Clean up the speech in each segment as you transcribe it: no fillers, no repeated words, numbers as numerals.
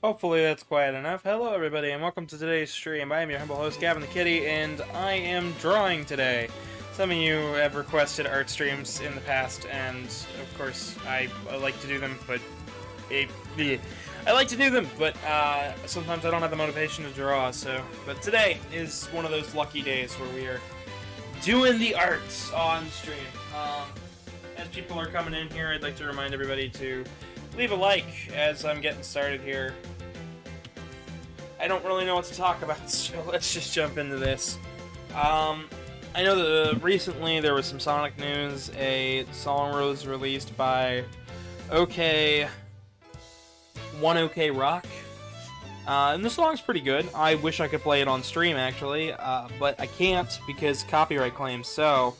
Hopefully that's quiet enough. Hello everybody and welcome to today's stream. I am your humble host Gavin the Kitty and I am drawing today. Some of you have requested art streams in the past and of course I like to do them, but sometimes I don't have the motivation to draw, but today is one of those lucky days where we are doing the arts on stream. As people are coming in here, I'd like to remind everybody to leave a like as I'm getting started here. I don't really know what to talk about, so let's just jump into this. I know that recently there was some Sonic news. A song was released by One OK Rock. And the song's pretty good. I wish I could play it on stream, actually, but I can't because copyright claims. So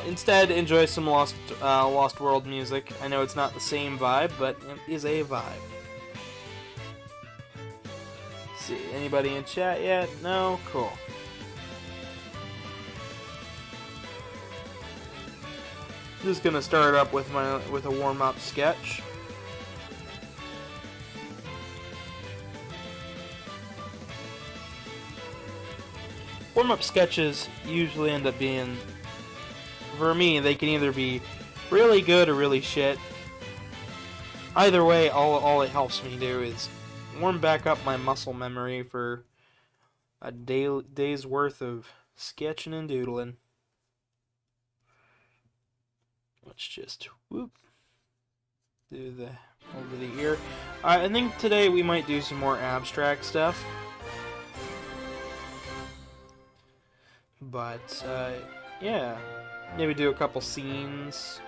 instead, enjoy some Lost World music. I know it's not the same vibe, but it is a vibe. Let's see, anybody in chat yet? No? Cool. Just gonna start up with a warm-up sketch. Warm-up sketches usually end up being, for me, they can either be really good or really shit. Either way, all it helps me do is warm back up my muscle memory for a day's worth of sketching and doodling. Let's just whoop do the over the ear. I think today we might do some more abstract stuff, but yeah. Maybe do a couple scenes.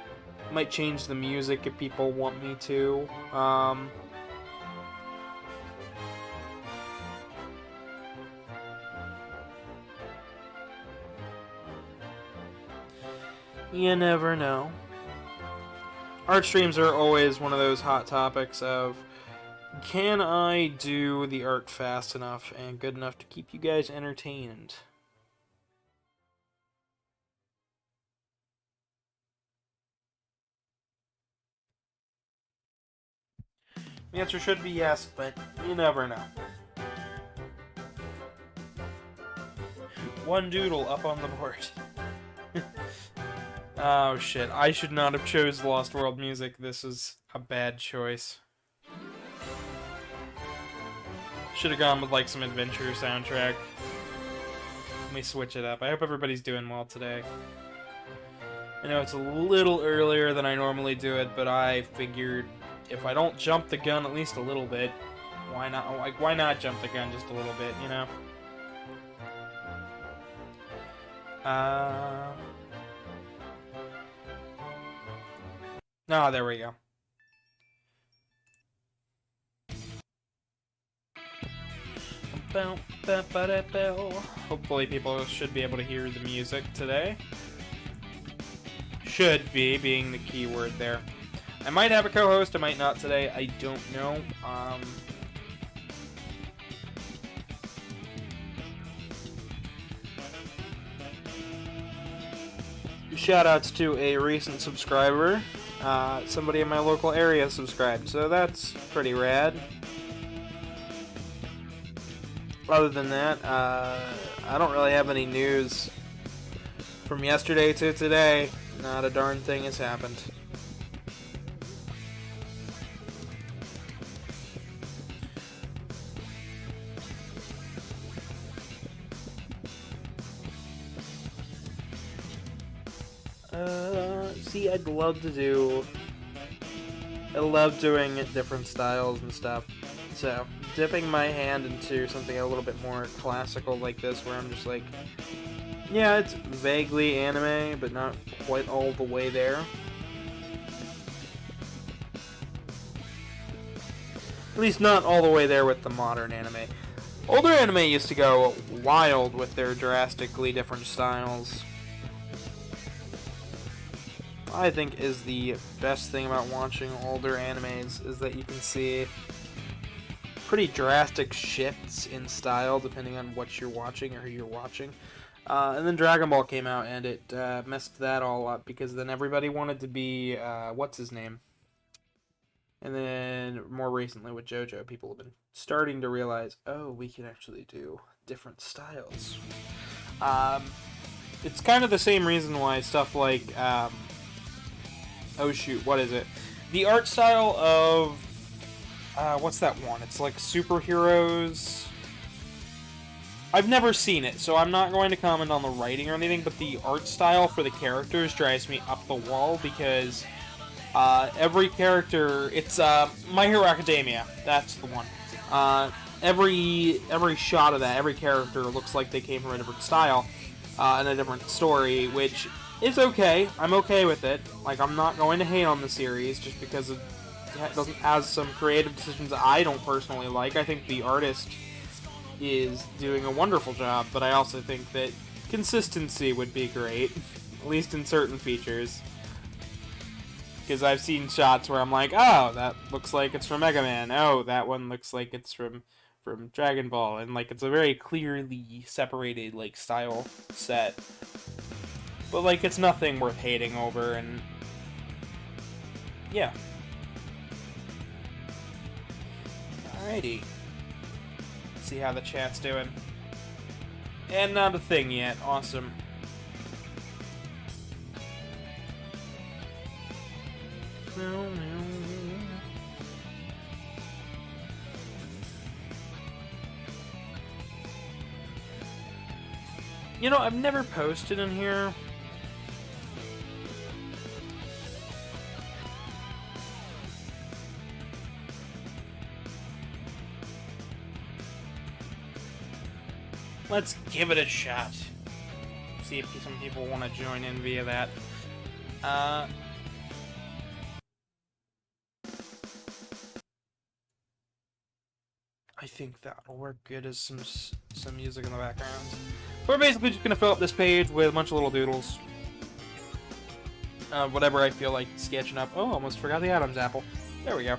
Might change the music if people want me to. You never know. Art streams are always one of those hot topics of, can I do the art fast enough and good enough to keep you guys entertained? The answer should be yes, but you never know. One doodle up on the board. Oh shit, I should not have chose Lost World music. This is a bad choice. Should have gone with like some adventure soundtrack. Let me switch it up. I hope everybody's doing well today. I know it's a little earlier than I normally do it, but I figured if I don't jump the gun at least a little bit, why not? Like, why not jump the gun just a little bit, you know? Oh, there we go. Hopefully people should be able to hear the music today. Should be, being the key word there. I might have a co-host, I might not today, I don't know. Shoutouts to a recent subscriber. Somebody in my local area subscribed, so that's pretty rad. Other than that, I don't really have any news from yesterday to today. Not a darn thing has happened. See, I love doing different styles and stuff. So, dipping my hand into something a little bit more classical like this, where I'm just like, yeah, it's vaguely anime, but not quite all the way there. At least not all the way there with the modern anime. Older anime used to go wild with their drastically different styles. I think is the best thing about watching older animes is that you can see pretty drastic shifts in style depending on what you're watching or who you're watching. And then Dragon Ball came out and it messed that all up because then everybody wanted to be, what's his name? And then more recently with JoJo, people have been starting to realize, oh, we can actually do different styles. It's kind of the same reason why stuff like, oh shoot, what is it? The art style of, what's that one? It's like superheroes. I've never seen it, so I'm not going to comment on the writing or anything, but the art style for the characters drives me up the wall because every character, it's My Hero Academia, that's the one. Every shot of that, every character looks like they came from a different style and a different story, which is okay. I'm okay with it. Like, I'm not going to hate on the series just because it has some creative decisions that I don't personally like. I think the artist is doing a wonderful job, but I also think that consistency would be great, at least in certain features. Because I've seen shots where I'm like, oh, that looks like it's from Mega Man. Oh, that one looks like it's from Dragon Ball. And, like, it's a very clearly separated, like, style set. But, like, it's nothing worth hating over, and yeah. Alrighty. Let's see how the chat's doing. And not a thing yet. Awesome. You know, I've never posted in here. Let's give it a shot. See if some people want to join in via that. I think that'll work good as some music in the background. We're basically just gonna fill up this page with a bunch of little doodles. Whatever I feel like sketching up. Oh, almost forgot the Adam's apple. There we go.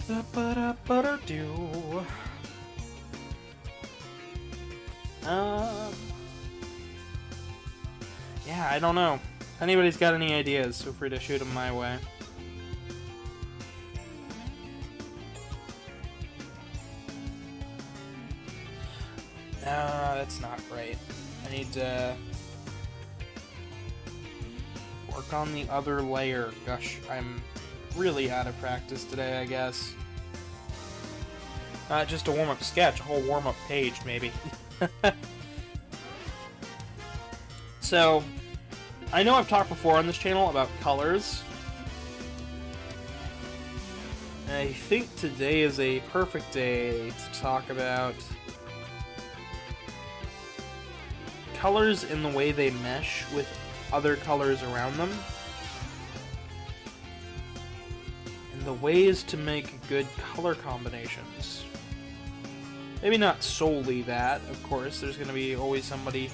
Da-ba-da-ba-da-doo. Yeah, I don't know. If anybody's got any ideas, feel free to shoot them my way. That's not right. I need to work on the other layer. Gosh, I'm really out of practice today, I guess. Just a warm-up sketch, a whole warm-up page, maybe. So, I know I've talked before on this channel about colors. I think today is a perfect day to talk about colors in the way they mesh with other colors around them. And the ways to make good color combinations. Maybe not solely that, of course. There's going to be always somebody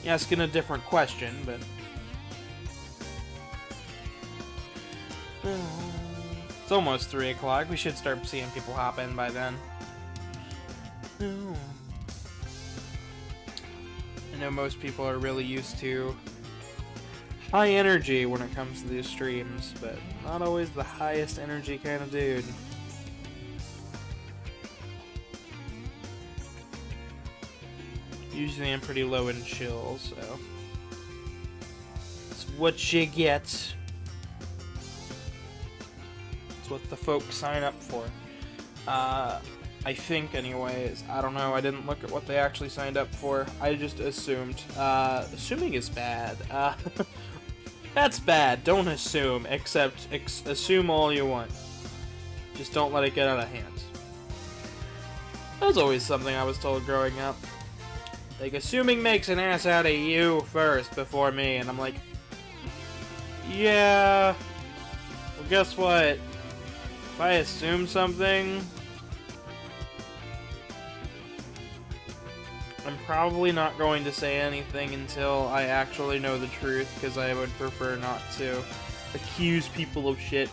asking a different question, but it's almost 3 o'clock. We should start seeing people hop in by then. I know most people are really used to high energy when it comes to these streams, but not always the highest energy kind of dude. Usually I'm pretty low in chill, so it's what you get. It's what the folks sign up for. I think, anyways. I don't know. I didn't look at what they actually signed up for. I just assumed. Assuming is bad. That's bad. Don't assume. Except, assume all you want. Just don't let it get out of hand. That was always something I was told growing up. Like, assuming makes an ass out of you first before me, and I'm like, yeah, well, guess what? If I assume something, I'm probably not going to say anything until I actually know the truth, because I would prefer not to accuse people of shit.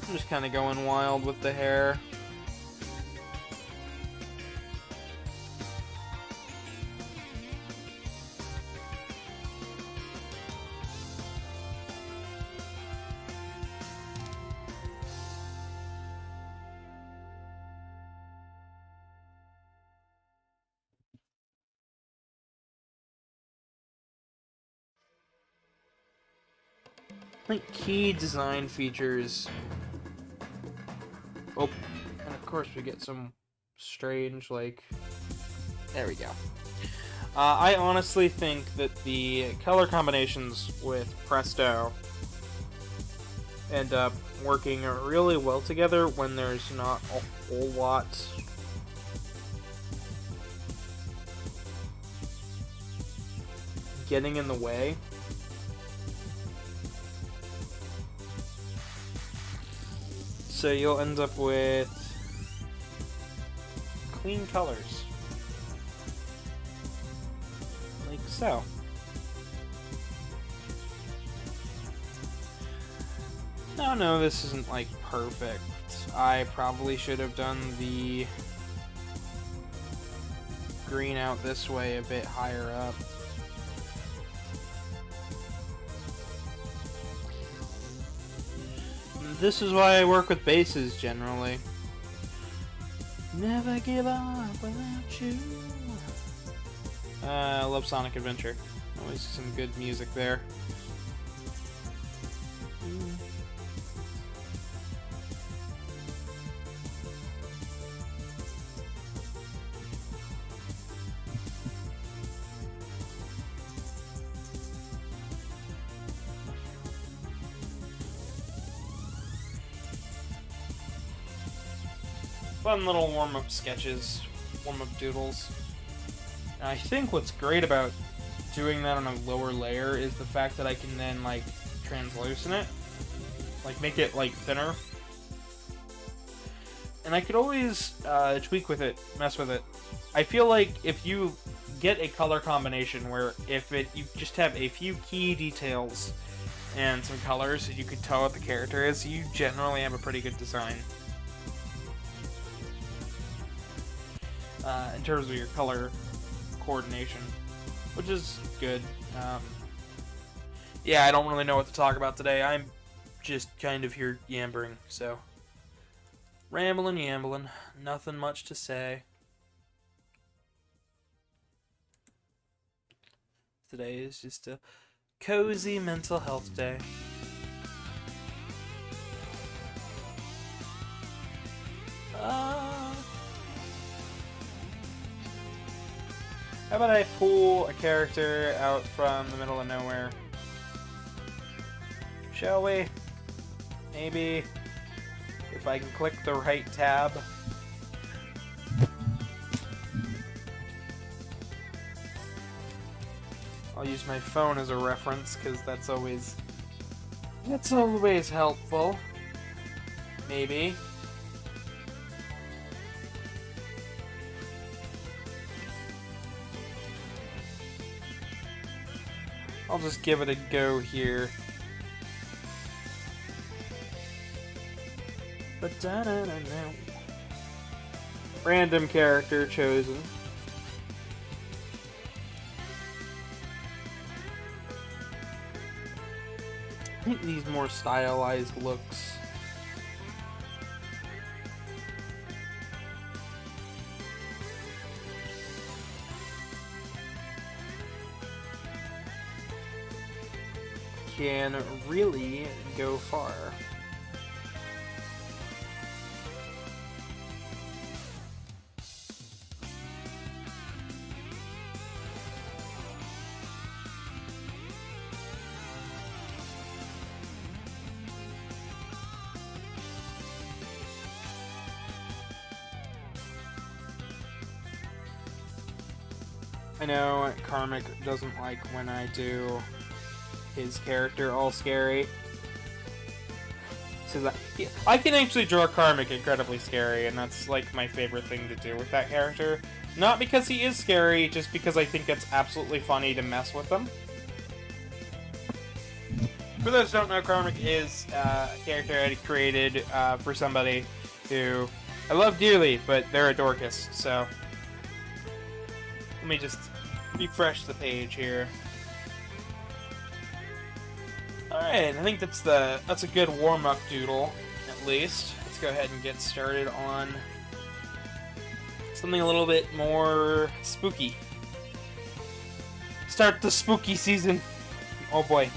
I'm just kind of going wild with the hair. like key design features. Oh, and of course we get some strange, like, there we go. I honestly think that the color combinations with Presto end up working really well together when there's not a whole lot getting in the way. So you'll end up with clean colors. Like so. No, this isn't like perfect. I probably should have done the green out this way a bit higher up. This is why I work with bases generally. Never give up without you. I love Sonic Adventure. Always some good music there. Fun little warm-up sketches, warm-up doodles. And I think what's great about doing that on a lower layer is the fact that I can then, like, translucent it. Like, make it, like, thinner. And I could always tweak with it, mess with it. I feel like if you get a color combination where you just have a few key details and some colors that you can tell what the character is, you generally have a pretty good design. In terms of your color coordination, which is good. Yeah, I don't really know what to talk about today. I'm just kind of here yammering, so. Rambling, nothing much to say. Today is just a cozy mental health day. How about I pull a character out from the middle of nowhere? Shall we? Maybe if I can click the right tab. I'll use my phone as a reference because that's always helpful. Maybe. I'll just give it a go here. But random character chosen. I think these more stylized looks. Can really go far. I know Karmic doesn't like when I do his character all scary. So that I can actually draw Karmic incredibly scary, and that's like my favorite thing to do with that character. Not because he is scary, just because I think it's absolutely funny to mess with him. For those who don't know, Karmic is a character I created for somebody who I love dearly, but they're a Dorcas, so let me just refresh the page here. Alright, I think that's a good warm-up doodle, at least. Let's go ahead and get started on something a little bit more spooky. Start the spooky season. Oh boy.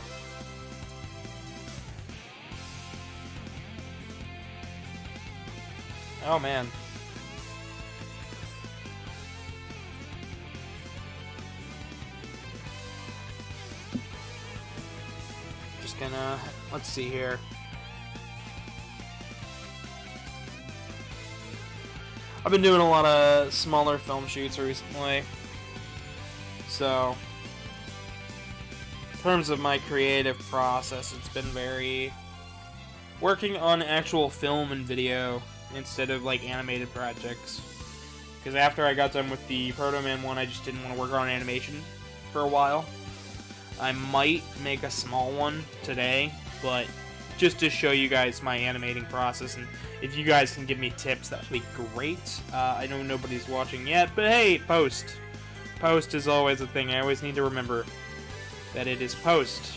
Oh, man. Just gonna... Let's see here. I've been doing a lot of smaller film shoots recently. So, in terms of my creative process, it's been very... working on actual film and video instead of, like, animated projects. Because after I got done with the Proto Man one, I just didn't want to work on animation for a while. I might make a small one today, but just to show you guys my animating process, and if you guys can give me tips, that would be great. I know nobody's watching yet, but hey, post. Post is always a thing. I always need to remember that it is post.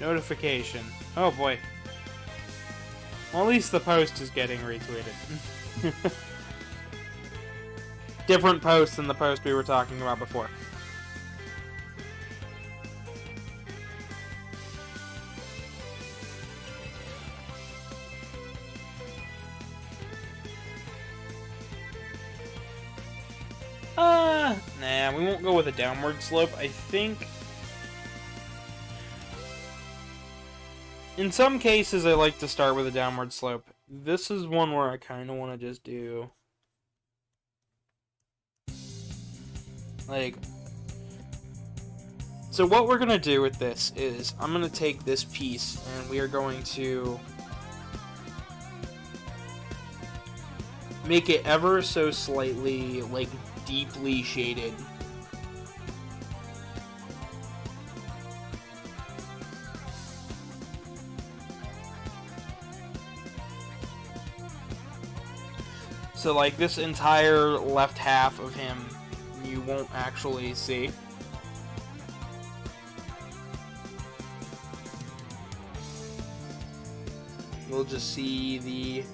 Notification. Oh boy. Well, at least the post is getting retweeted. Different post than the post we were talking about before. Nah, we won't go with a downward slope. I think in some cases I like to start with a downward slope. This is one where I kind of want to just do like, so what we're gonna do with this is I'm gonna take this piece and we are going to make it ever so slightly, like, deeply shaded. So, like, this entire left half of him, you won't actually see. You'll just see the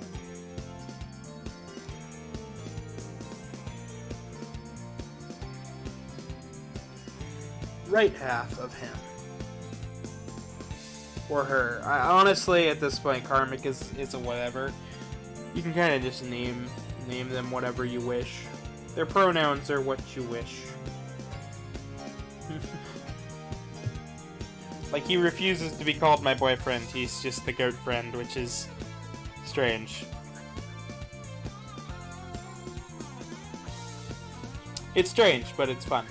right half of him. Or her. Honestly, at this point, Karmic is a whatever. You can kind of just name them whatever you wish. Their pronouns are what you wish. Like, he refuses to be called my boyfriend. He's just the goat friend, which is strange. It's strange, but it's fun.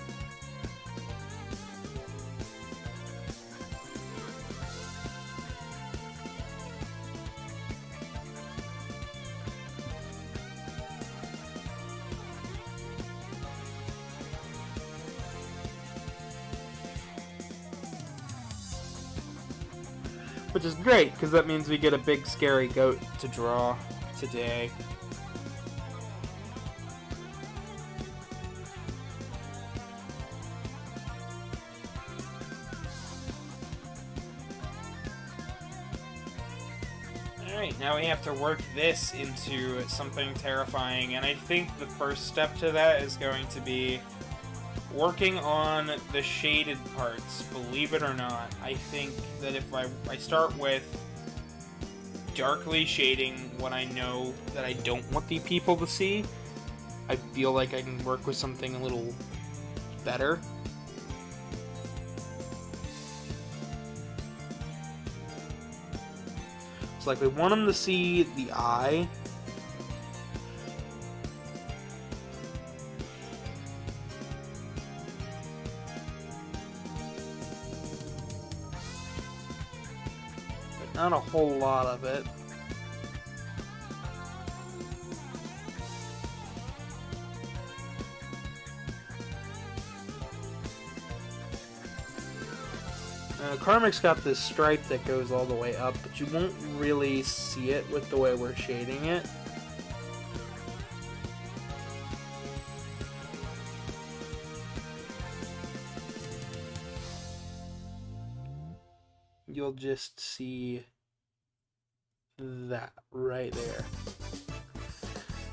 Which is great, because that means we get a big scary goat to draw today. Alright, now we have to work this into something terrifying, and I think the first step to that is going to be working on the shaded parts. Believe it or not, I think that if I start with darkly shading what I know that I don't want the people to see, I feel like I can work with something a little better. So, like, we want them to see the eye. Not a whole lot of it. Karmic's got this stripe that goes all the way up, but you won't really see it with the way we're shading it. You'll just see that right there.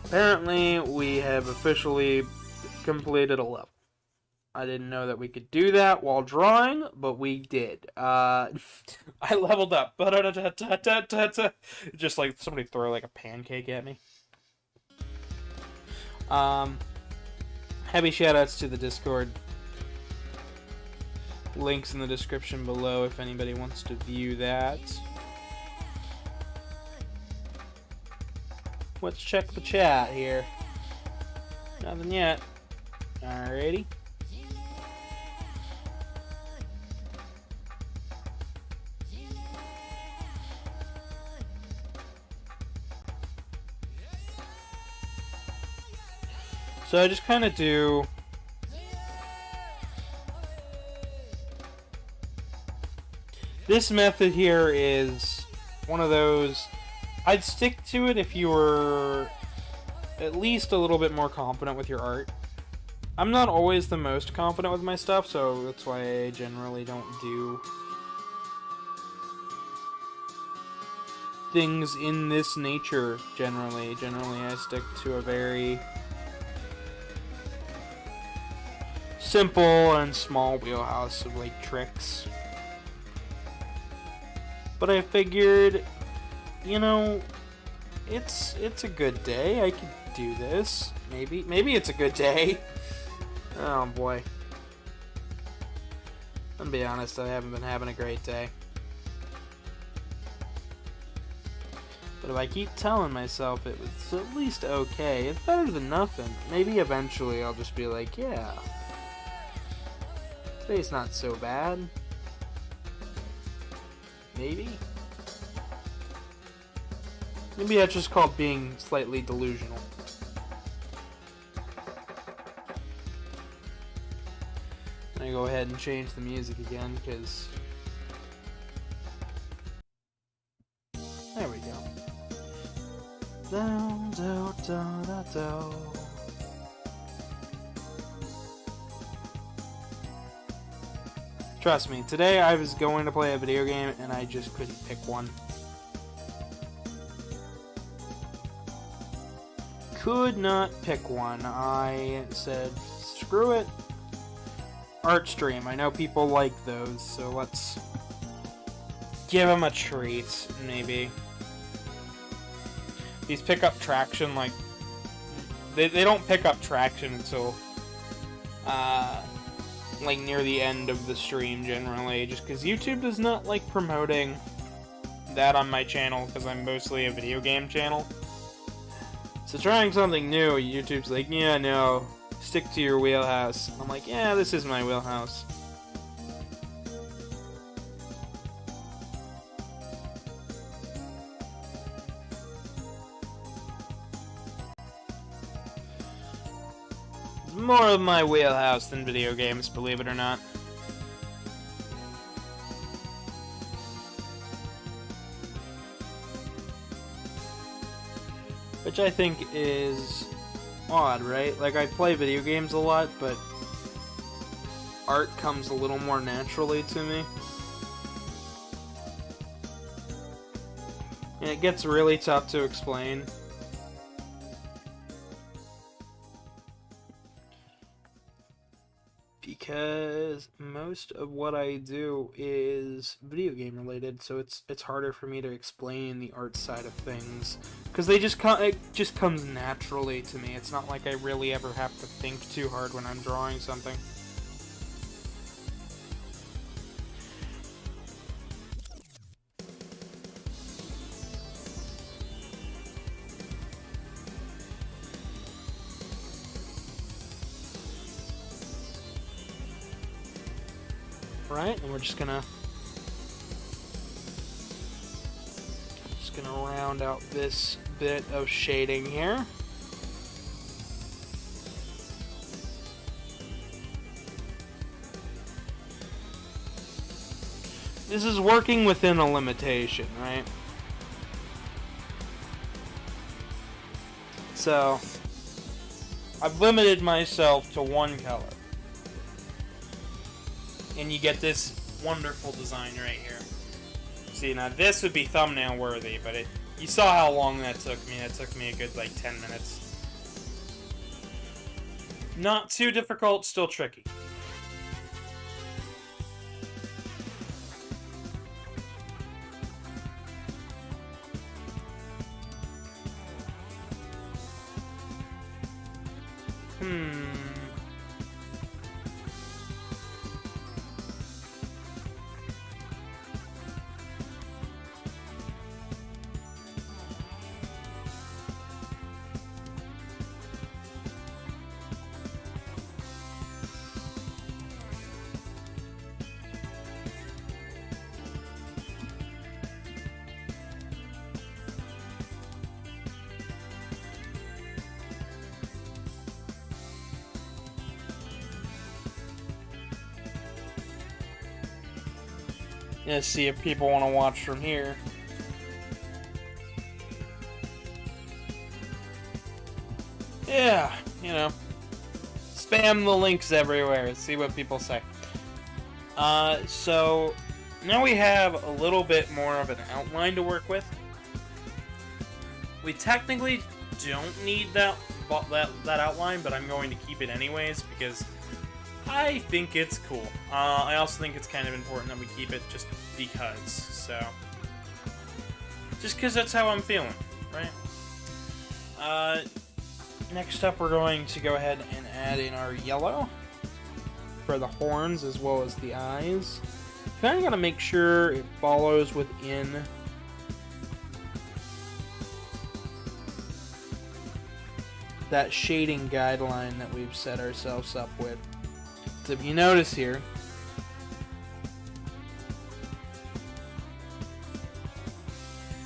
Apparently, we have officially completed a level. I didn't know that we could do that while drawing, but we did. I leveled up. Just like somebody throw like a pancake at me. Heavy shoutouts to the Discord. Links in the description below if anybody wants to view that. Let's check the chat here. Nothing yet. Alrighty. So I just kind of do this method here is one of those I'd stick to it if you were at least a little bit more confident with your art. I'm not always the most confident with my stuff, so that's why I generally don't do things in this nature generally. Generally I stick to a very simple and small wheelhouse of like tricks. But I figured, you know, it's a good day. I could do this. Maybe it's a good day. Oh boy. I'm gonna be honest, I haven't been having a great day. But if I keep telling myself it was at least okay, it's better than nothing. Maybe eventually I'll just be like, yeah, today's not so bad. Maybe? Maybe that's just called being slightly delusional. I'm gonna go ahead and change the music again, because there we go. Down, down, down, down, down. Trust me, today I was going to play a video game and I just couldn't pick one. Could not pick one. I said, screw it. Art stream. I know people like those, so let's give them a treat, maybe. These pick up traction, like, they don't pick up traction until, like, near the end of the stream, generally, just because YouTube does not like promoting that on my channel, because I'm mostly a video game channel. So trying something new, YouTube's like, yeah, no, stick to your wheelhouse. I'm like, yeah, this is my wheelhouse. It's more of my wheelhouse than video games, believe it or not. Which I think is odd, right? Like, I play video games a lot, but art comes a little more naturally to me. And it gets really tough to explain. Because most of what I do is video game related, so it's harder for me to explain the art side of things, because it just comes naturally to me. It's not like I really ever have to think too hard when I'm drawing something. Right, and we're just gonna round out this bit of shading here. This is working within a limitation, right? So I've limited myself to one color. And you get this wonderful design right here. See, now this would be thumbnail worthy, but you saw how long that took me. That took me a good, like, 10 minutes. Not too difficult, still tricky. Let's see if people want to watch from here. Yeah, you know, spam the links everywhere. See what people say. So now we have a little bit more of an outline to work with. We technically don't need that outline, but I'm going to keep it anyways because I think it's cool. I also think it's kind of important that we keep it just because. So, just because that's how I'm feeling, right? Next up, we're going to go ahead and add in our yellow for the horns as well as the eyes. Kind of got to make sure it follows within that shading guideline that we've set ourselves up with. So if you notice here,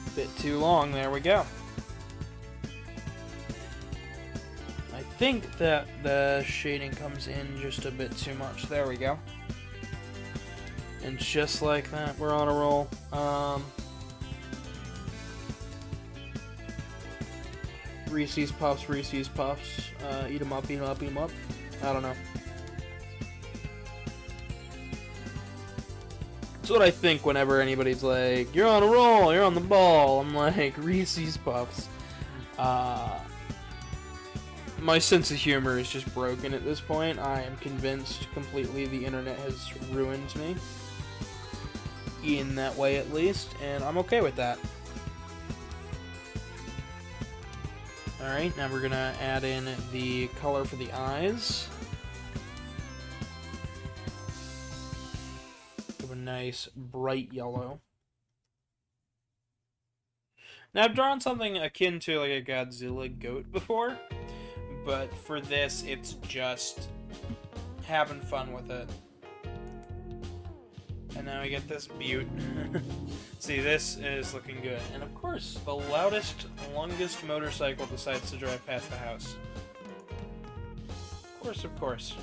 a bit too long, there we go. I think that the shading comes in just a bit too much. There we go. And just like that, we're on a roll. Reese's Puffs, Reese's Puffs. Eat 'em up, eat 'em up, eat 'em up. I don't know. That's what I think whenever anybody's like, you're on a roll, you're on the ball. I'm like, Reese's Puffs. My sense of humor is just broken at this point. I am convinced completely the internet has ruined me. In that way, at least. And I'm okay with that. Alright, now we're gonna add in the color for the eyes. Give a nice bright yellow. Now I've drawn something akin to like a Godzilla goat before, but for this it's just having fun with it. And now we get this butte. See, this is looking good. And of course, the loudest, longest motorcycle decides to drive past the house. Of course, of course.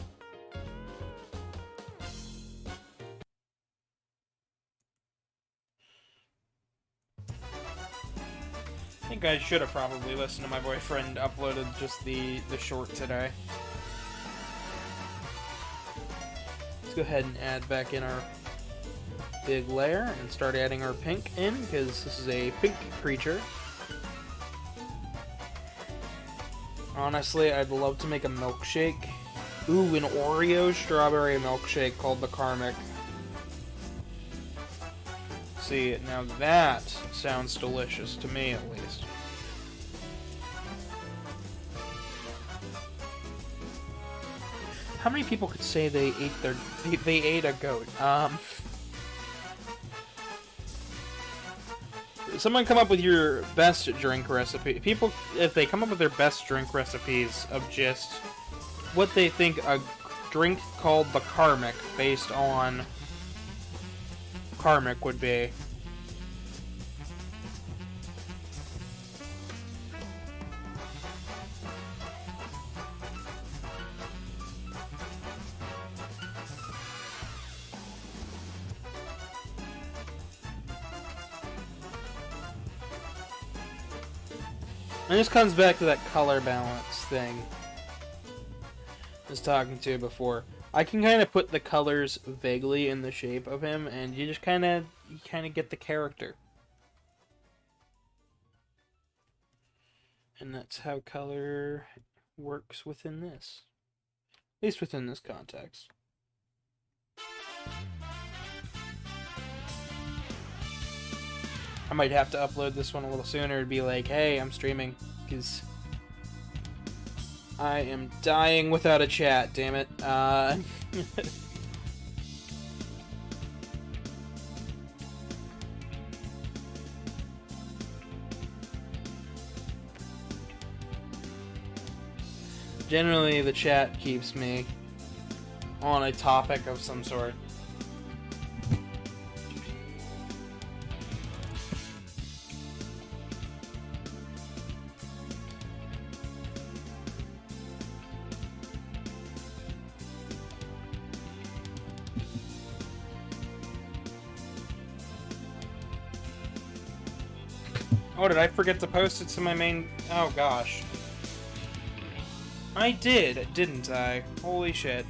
I think I should have probably listened to my boyfriend uploaded just the short today. Let's go ahead and add back in our big layer and start adding our pink in because this is a pink creature. Honestly, I'd love to make a milkshake. Ooh, an Oreo strawberry milkshake called the Karmic. See, now that sounds delicious to me, at least. How many people could say they ate a goat? Someone come up with your best drink recipe. People, if they come up with their best drink recipes of just what they think a drink called the Karmic, based on Karmic, would be. And this comes back to that color balance thing I was talking to before. I can kind of put the colors vaguely in the shape of him, and you just kind of get the character. And that's how color works within this. At least within this context. I might have to upload this one a little sooner to be like, hey, I'm streaming, because I am dying without a chat, damn it. Generally, the chat keeps me on a topic of some sort. Oh, did I forget to post it to my main... Oh, gosh. I did, didn't I? Holy shit.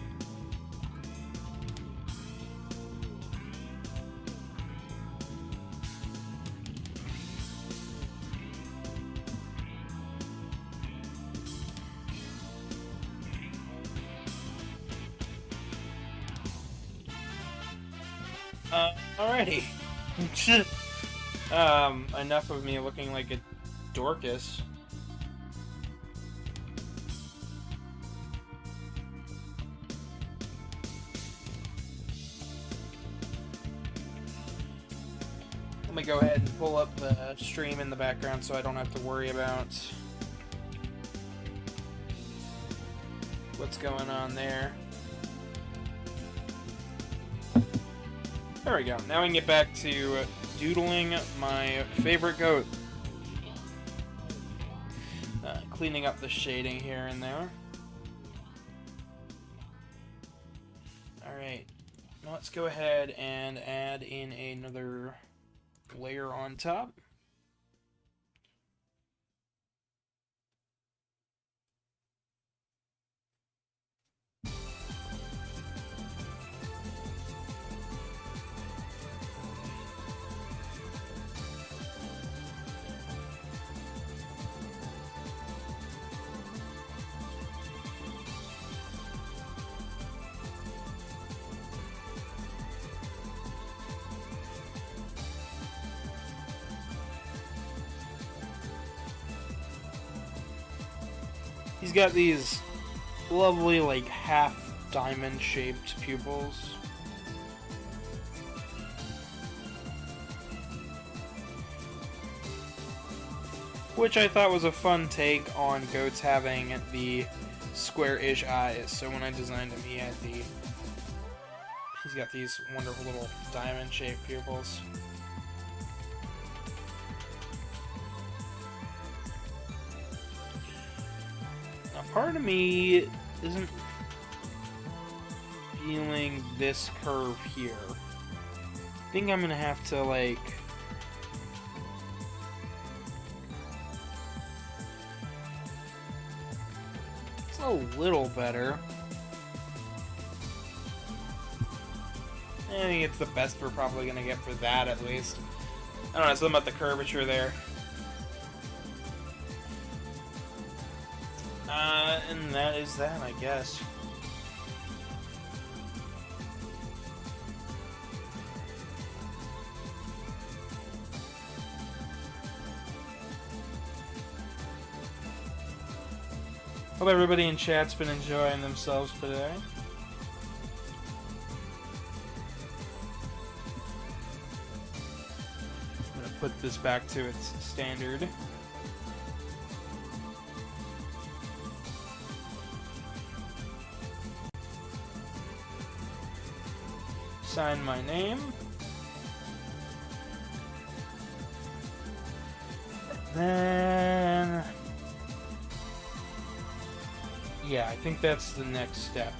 Alrighty. Enough of me looking like a Dorcas. Let me go ahead and pull up the stream in the background so I don't have to worry about what's going on there. There we go. Now we can get back to doodling my favorite goat. Cleaning up the shading here and there. Alright. Now let's go ahead and add in another layer on top. He's got these lovely, like, half diamond-shaped pupils. Which I thought was a fun take on goats having the square-ish eyes. So when I designed him, he's got these wonderful little diamond-shaped pupils. Part of me isn't feeling this curve here. I think I'm gonna have to, like... It's a little better. I think it's the best we're probably gonna get for that, at least. I don't know, something about the curvature there. And that is that, I guess. Hope everybody in chat's been enjoying themselves today. I'm gonna put this back to its standard. Sign my name. Then... yeah, I think that's the next step.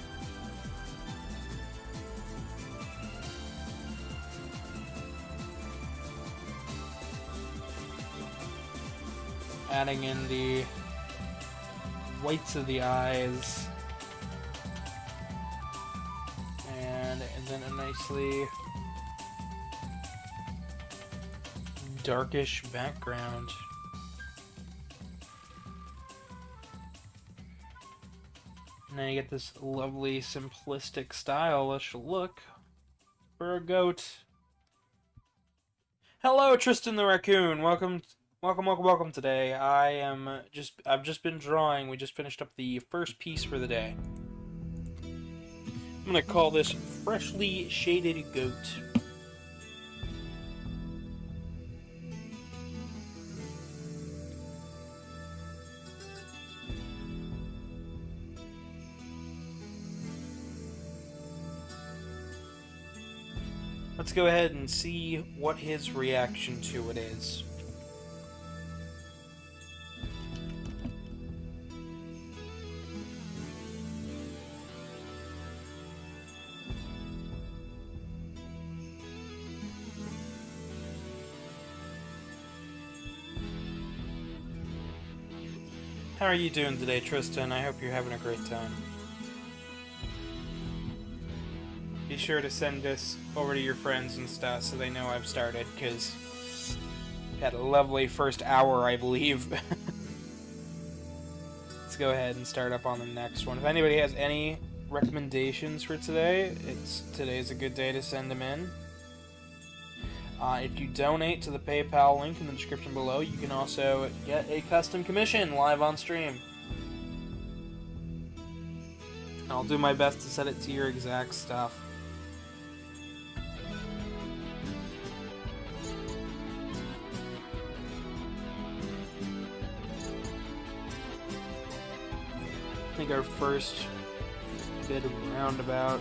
Adding in the whites of the eyes. And then a nicely darkish background. And then you get this lovely simplistic stylish look for a goat. Hello, Tristan the Raccoon. Welcome Welcome today. I've just been drawing. We just finished up the first piece for the day. I'm gonna call this Freshly Shaded Goat. Let's go ahead and see what his reaction to it is. How are you doing today, Tristan? I hope you're having a great time. Be sure to send this over to your friends and stuff so they know I've started, because we had a lovely first hour, I believe. Let's go ahead and start up on the next one. If anybody has any recommendations for today, today's a good day to send them in. If you donate to the PayPal link in the description below, you can also get a custom commission live on stream. I'll do my best to set it to your exact stuff. I think our first bit of roundabout.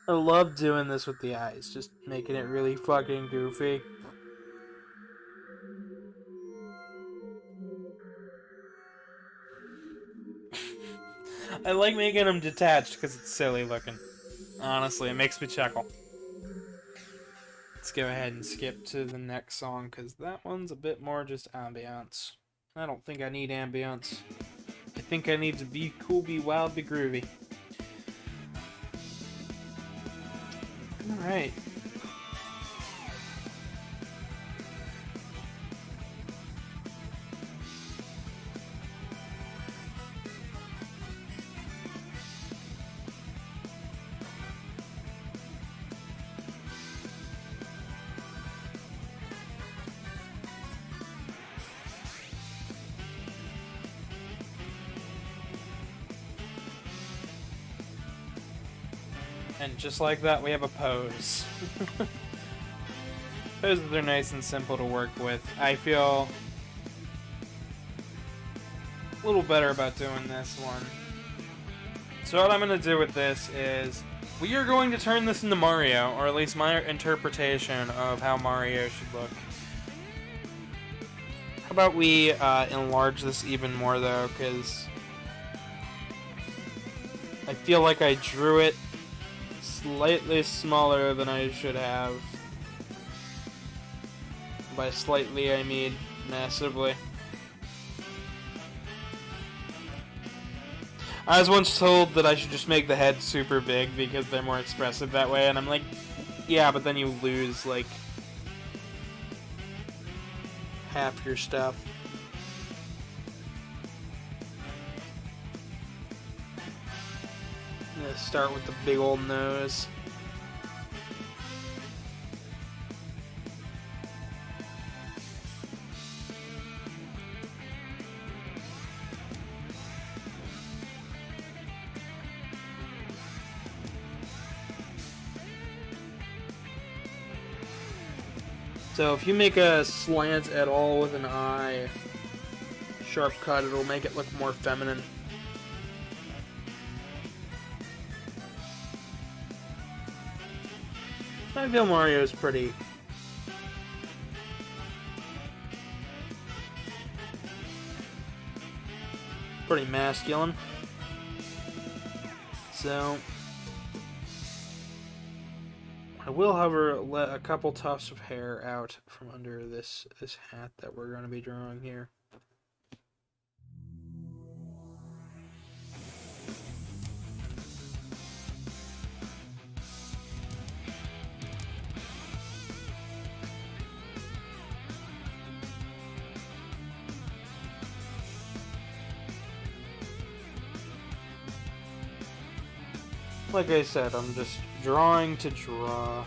I love doing this with the eyes, just making it really fucking goofy. I like making them detached because it's silly looking. Honestly, it makes me chuckle. Let's go ahead and skip to the next song because that one's a bit more just ambiance. I don't think I need ambience. I think I need to be cool, be wild, be groovy. Alright. And just like that, we have a pose. Poses are nice and simple to work with. I feel a little better about doing this one. So what I'm going to do with this is, we are going to turn this into Mario, or at least my interpretation of how Mario should look. How about we enlarge this even more though, because I feel like I drew it slightly smaller than I should have. By slightly, I mean massively. I was once told that I should just make the head super big because they're more expressive that way, and I'm like, yeah, but then you lose, like, half your stuff. I'm gonna start with the big old nose. So if you make a slant at all with an eye, sharp cut, it'll make it look more feminine. I feel Mario's pretty. pretty masculine. So I will, however, let a couple tufts of hair out from under this hat that we're going to be drawing here. Like I said, I'm just drawing to draw.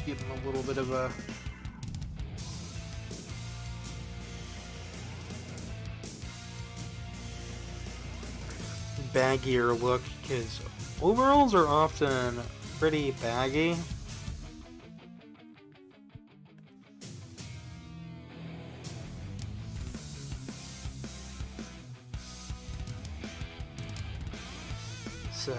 Give him a little bit of a baggier look, because overalls are often pretty baggy. So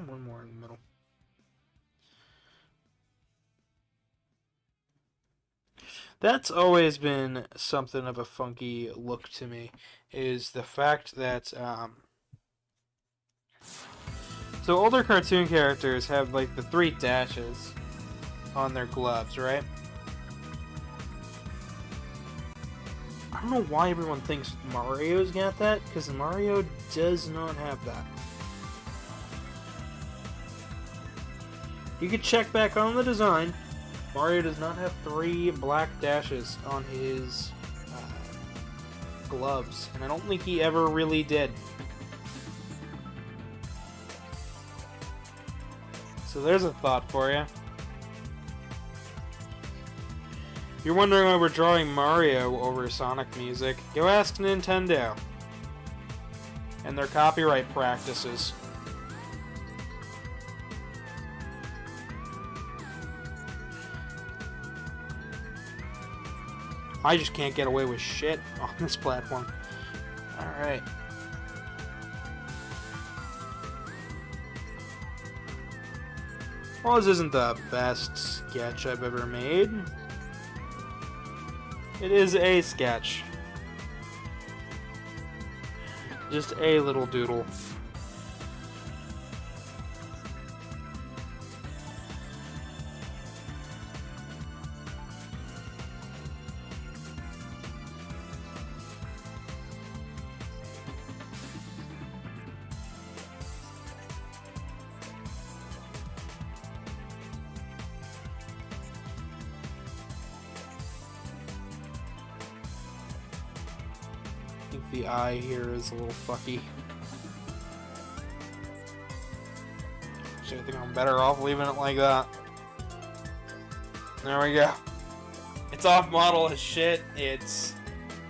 one more in the middle. That's always been something of a funky look to me, is the fact that, so older cartoon characters have, like, the 3 dashes on their gloves, right? I don't know why everyone thinks Mario's got that, because Mario does not have that. You could check back on the design. Mario does not have 3 black dashes on his gloves, and I don't think he ever really did. So there's a thought for you. If you're wondering why we're drawing Mario over Sonic music, go ask Nintendo and their copyright practices. I just can't get away with shit on this platform. Alright. Well, this isn't the best sketch I've ever made. It is a sketch. Just a little doodle. I think the eye here is a little fucky. So I think I'm better off leaving it like that. There we go. It's off model as shit. It's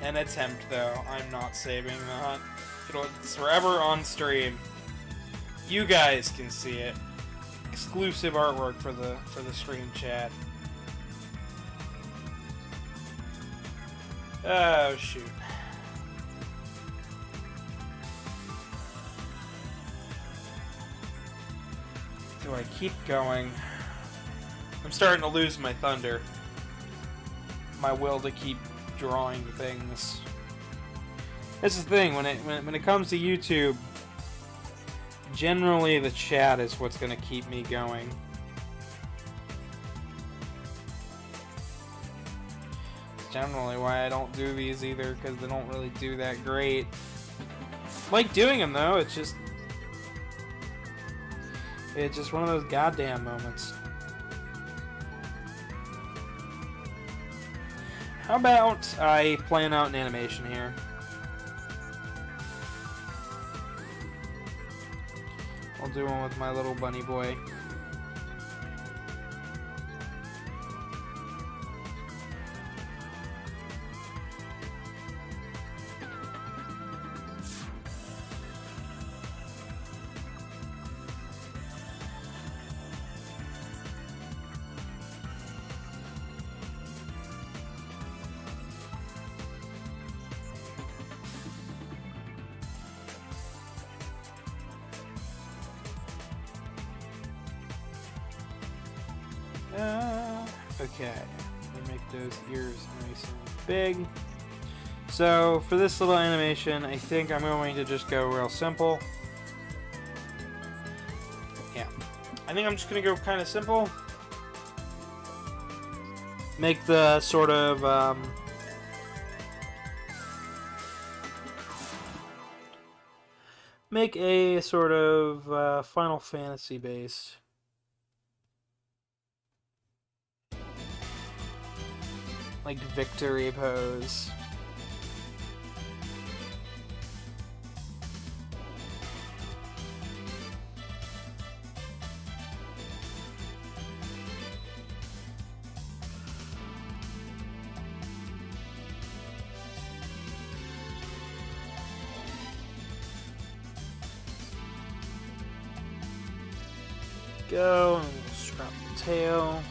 an attempt though. I'm not saving that. It's forever on stream. You guys can see it. Exclusive artwork for the stream chat. Oh shoot. Do I keep going? I'm starting to lose my thunder. My will to keep drawing things. That's the thing, when it comes to YouTube, Generally, the chat is what's going to keep me going. Generally why I don't do these either, because they don't really do that great. Like doing them though, it's just one of those goddamn moments. How about I plan out an animation here? I'll do one with my little bunny boy. Okay, let me make those ears nice and big. So for this little animation, I think I'm going to just go real simple. Yeah, I think I'm just going to go kind of simple. Make the sort of make a sort of Final Fantasy based. Like victory pose. Go and we'll strap the tail.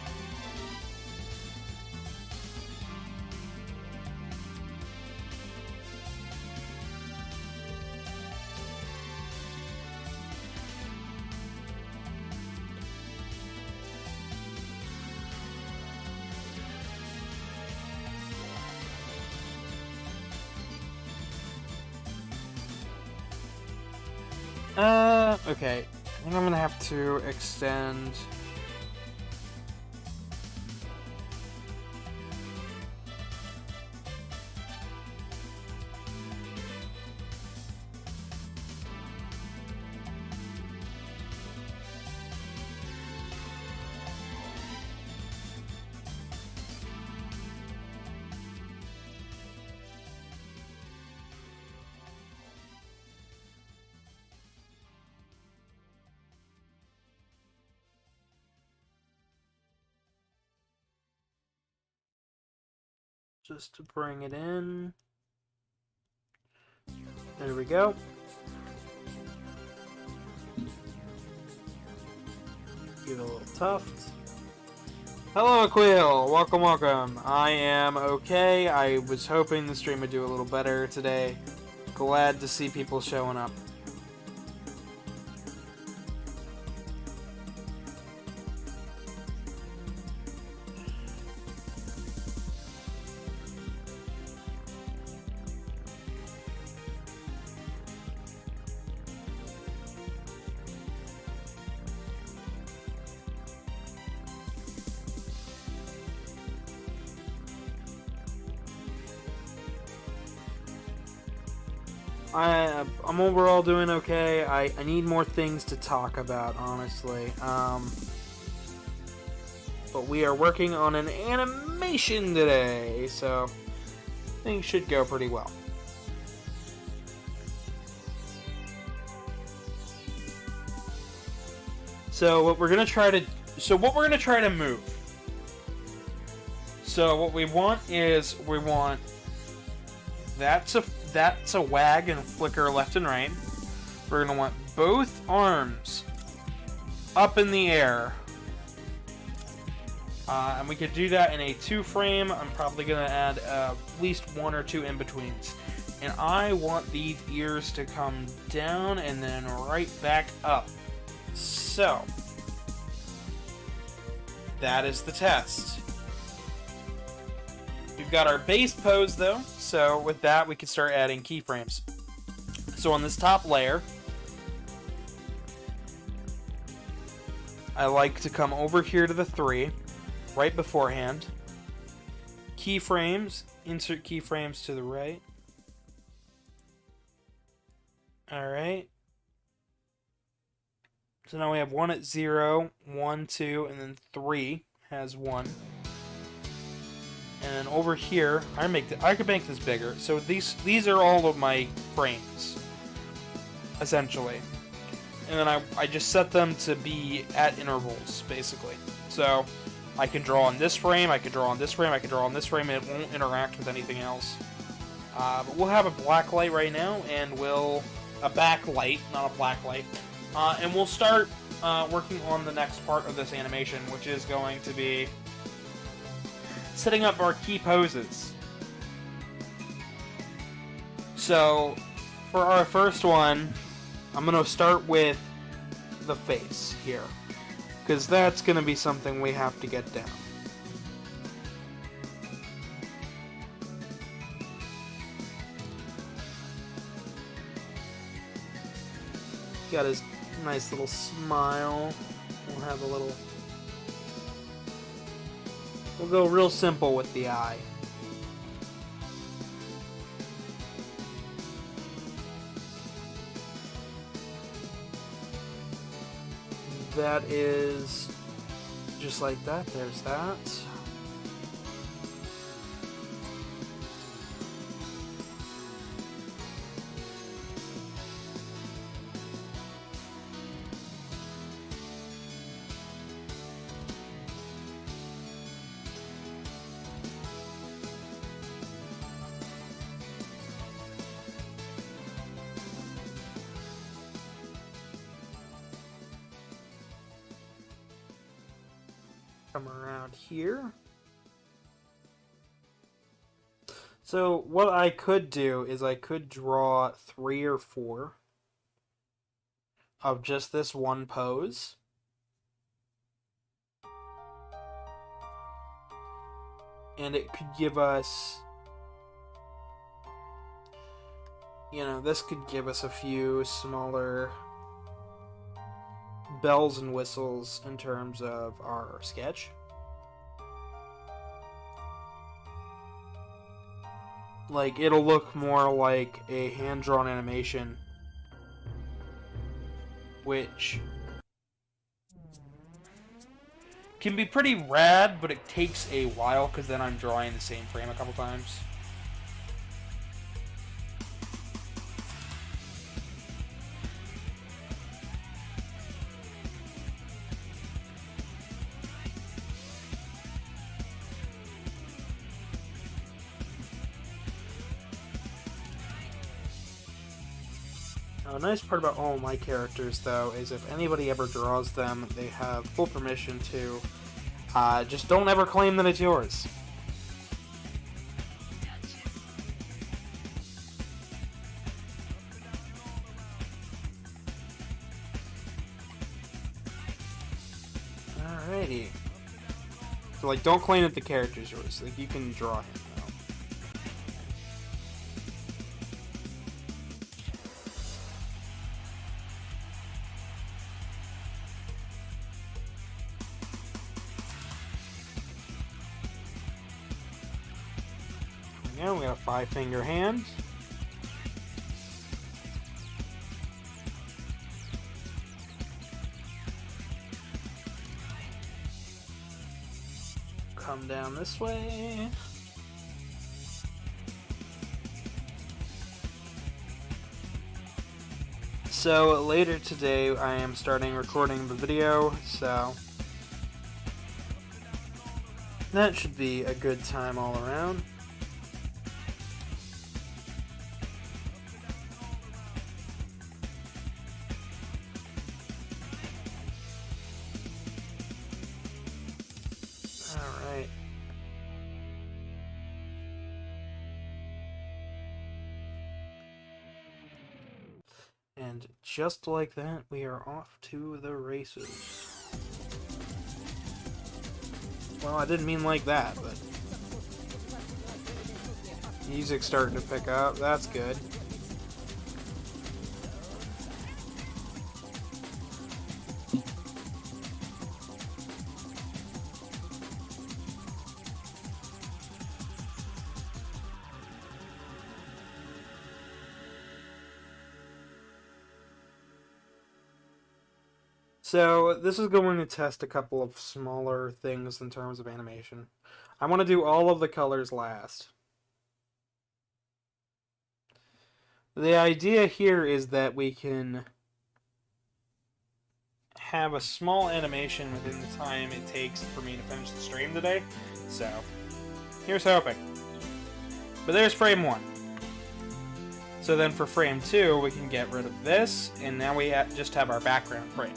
Okay. I think I'm gonna have to extend. Just to bring it in. There we go. Give it a little tuft. Hello, Quill! Welcome, welcome. I am okay. I was hoping the stream would do a little better today. Glad to see people showing up. I'm overall doing okay. I need more things to talk about, honestly. But we are working on an animation today, so things should go pretty well. So what we're gonna try to move. So what we want is that's a wag and flicker left and right. We're going to want both arms up in the air. And we could do that in a 2-frame. I'm probably going to add at least 1 or 2 in-betweens. And I want these ears to come down and then right back up. So, that is the test. We've got our base pose though, so with that we can start adding keyframes. So on this top layer, I like to come over here to the 3 right beforehand. Keyframes, insert keyframes to the right. Alright. So now we have 1 at 0, 1, 2, and then 3 has 1. And then over here, I could make this bigger. So these are all of my frames, essentially. And then I just set them to be at intervals, basically. So I can draw on this frame, I can draw on this frame, I can draw on this frame, and it won't interact with anything else. But we'll have a black light right now, and a backlight, not a black light. And we'll start working on the next part of this animation, which is going to be setting up our key poses. So, for our first one, I'm going to start with the face here, because that's going to be something we have to get down. Got his nice little smile. We'll have a little... We'll go real simple with the eye. That is just like that. There's that. Come around here. So what I could do is I could draw 3 or 4 of just this one pose. And it could give us, you know, this could give us a few smaller bells and whistles in terms of our sketch. Like, it'll look more like a hand-drawn animation, which can be pretty rad, but it takes a while because then I'm drawing the same frame a couple times. A nice part about all my characters, though, is if anybody ever draws them, they have full permission to just don't ever claim that it's yours. Alrighty. So, like, don't claim that the character's yours. Like, you can draw him. Now we got a 5-finger hand. Come down this way. So later today I am starting recording the video, so that should be a good time all around. And just like that, we are off to the races. Well, I didn't mean like that, but music's starting to pick up. That's good. So this is going to test a couple of smaller things in terms of animation. I want to do all of the colors last. The idea here is that we can have a small animation within the time it takes for me to finish the stream today. So, here's hoping. But there's frame 1. So then for frame 2, we can get rid of this, and now we just have our background frame.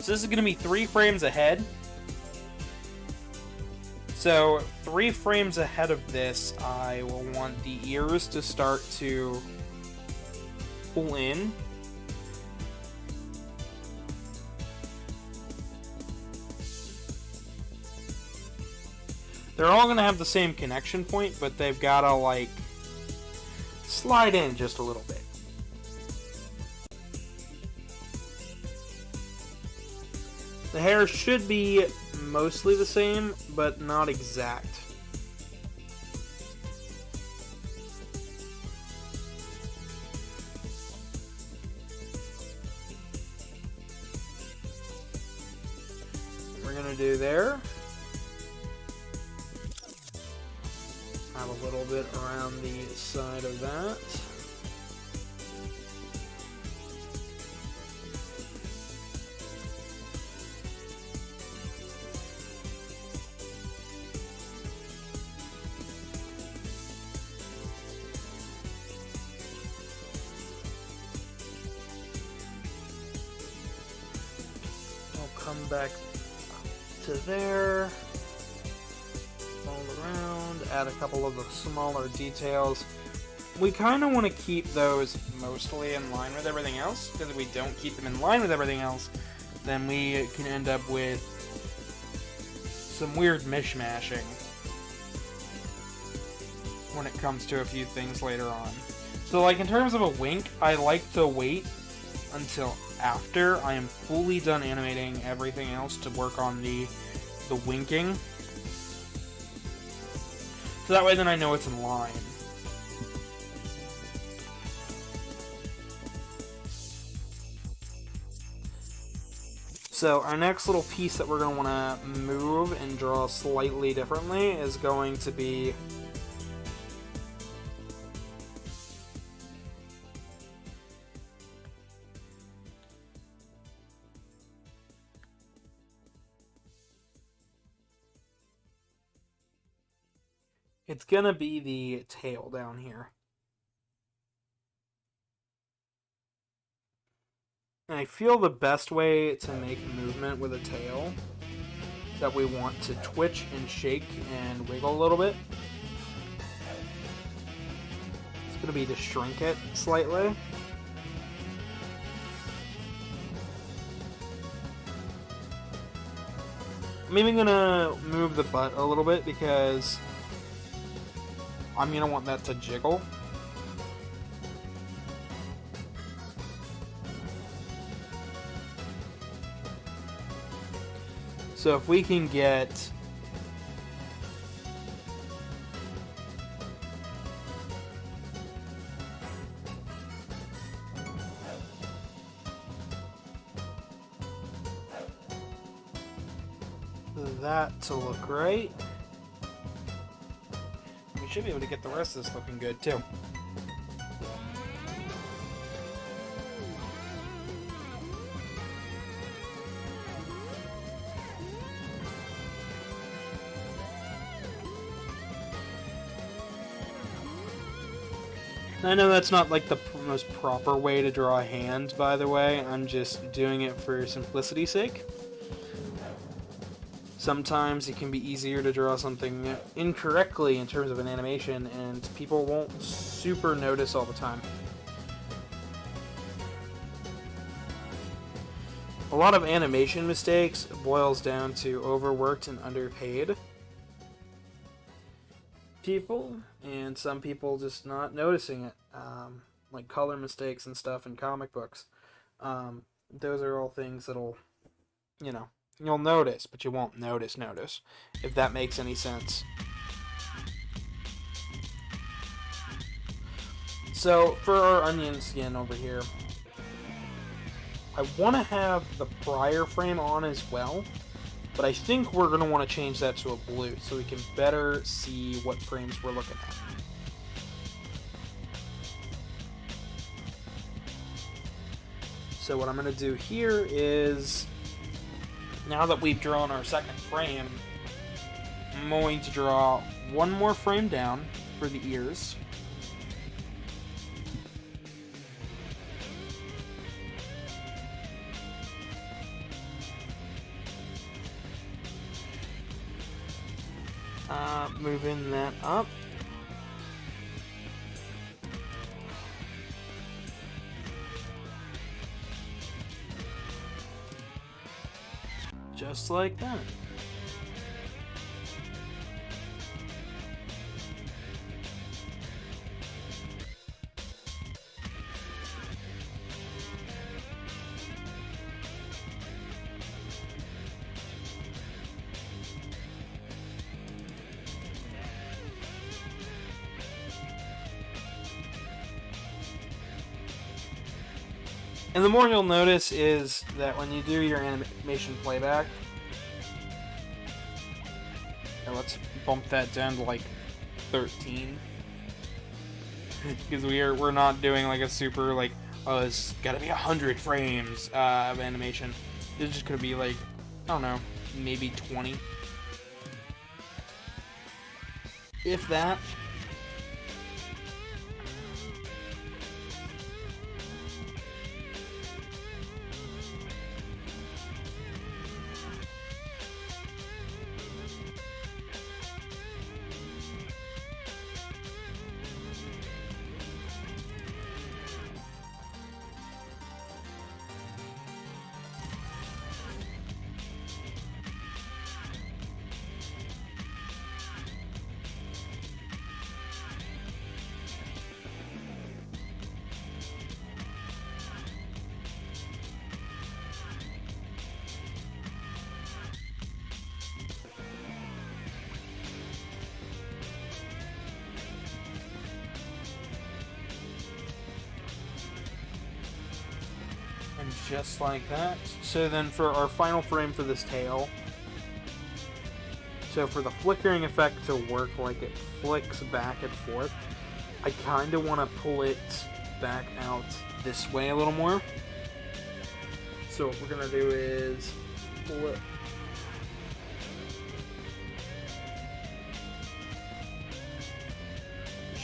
So this is going to be 3 frames ahead. So 3 frames ahead of this, I will want the ears to start to pull in. They're all going to have the same connection point, but they've got to, like, slide in just a little bit. The hair should be mostly the same, but not exact. We're going to do there. Have a little bit around the side of that. I'll come back to there. Around, add a couple of the smaller details. We kind of want to keep those mostly in line with everything else, because if we don't keep them in line with everything else, then we can end up with some weird mishmashing when it comes to a few things later on. So, like, in terms of a wink, I like to wait until after I am fully done animating everything else to work on the winking. So that way then I know it's in line. So our next little piece that we're going to want to move and draw slightly differently is going to be it's gonna be the tail down here. And I feel the best way to make movement with a tail that we want to twitch and shake and wiggle a little bit. It's gonna be to shrink it slightly. I'm even gonna move the butt a little bit because I'm going to want that to jiggle. So if we can get that to look right, we should be able to get the rest of this looking good too. I know that's not like the most proper way to draw a hand, by the way. I'm just doing it for simplicity's sake. Sometimes it can be easier to draw something incorrectly in terms of an animation, and people won't super notice all the time. A lot of animation mistakes boils down to overworked and underpaid people, and some people just not noticing it, like color mistakes and stuff in comic books. Those are all things that'll, you know, you'll notice, but you won't notice, if that makes any sense. So, for our onion skin over here, I want to have the prior frame on as well, but I think we're going to want to change that to a blue so we can better see what frames we're looking at. So what I'm going to do here is, now that we've drawn our second frame, I'm going to draw one more frame down for the ears. Moving that up. Just like that. And the more you'll notice is that when you do your animation playback, let's bump that down to like 13, because we're not doing like a super like, oh, it's gotta be 100 frames of animation. It's just gonna be like, I don't know, maybe 20, if that. Just like that. So then for our final frame for this tail, so for the flickering effect to work like it flicks back and forth, I kind of want to pull it back out this way a little more. So what we're going to do is pull it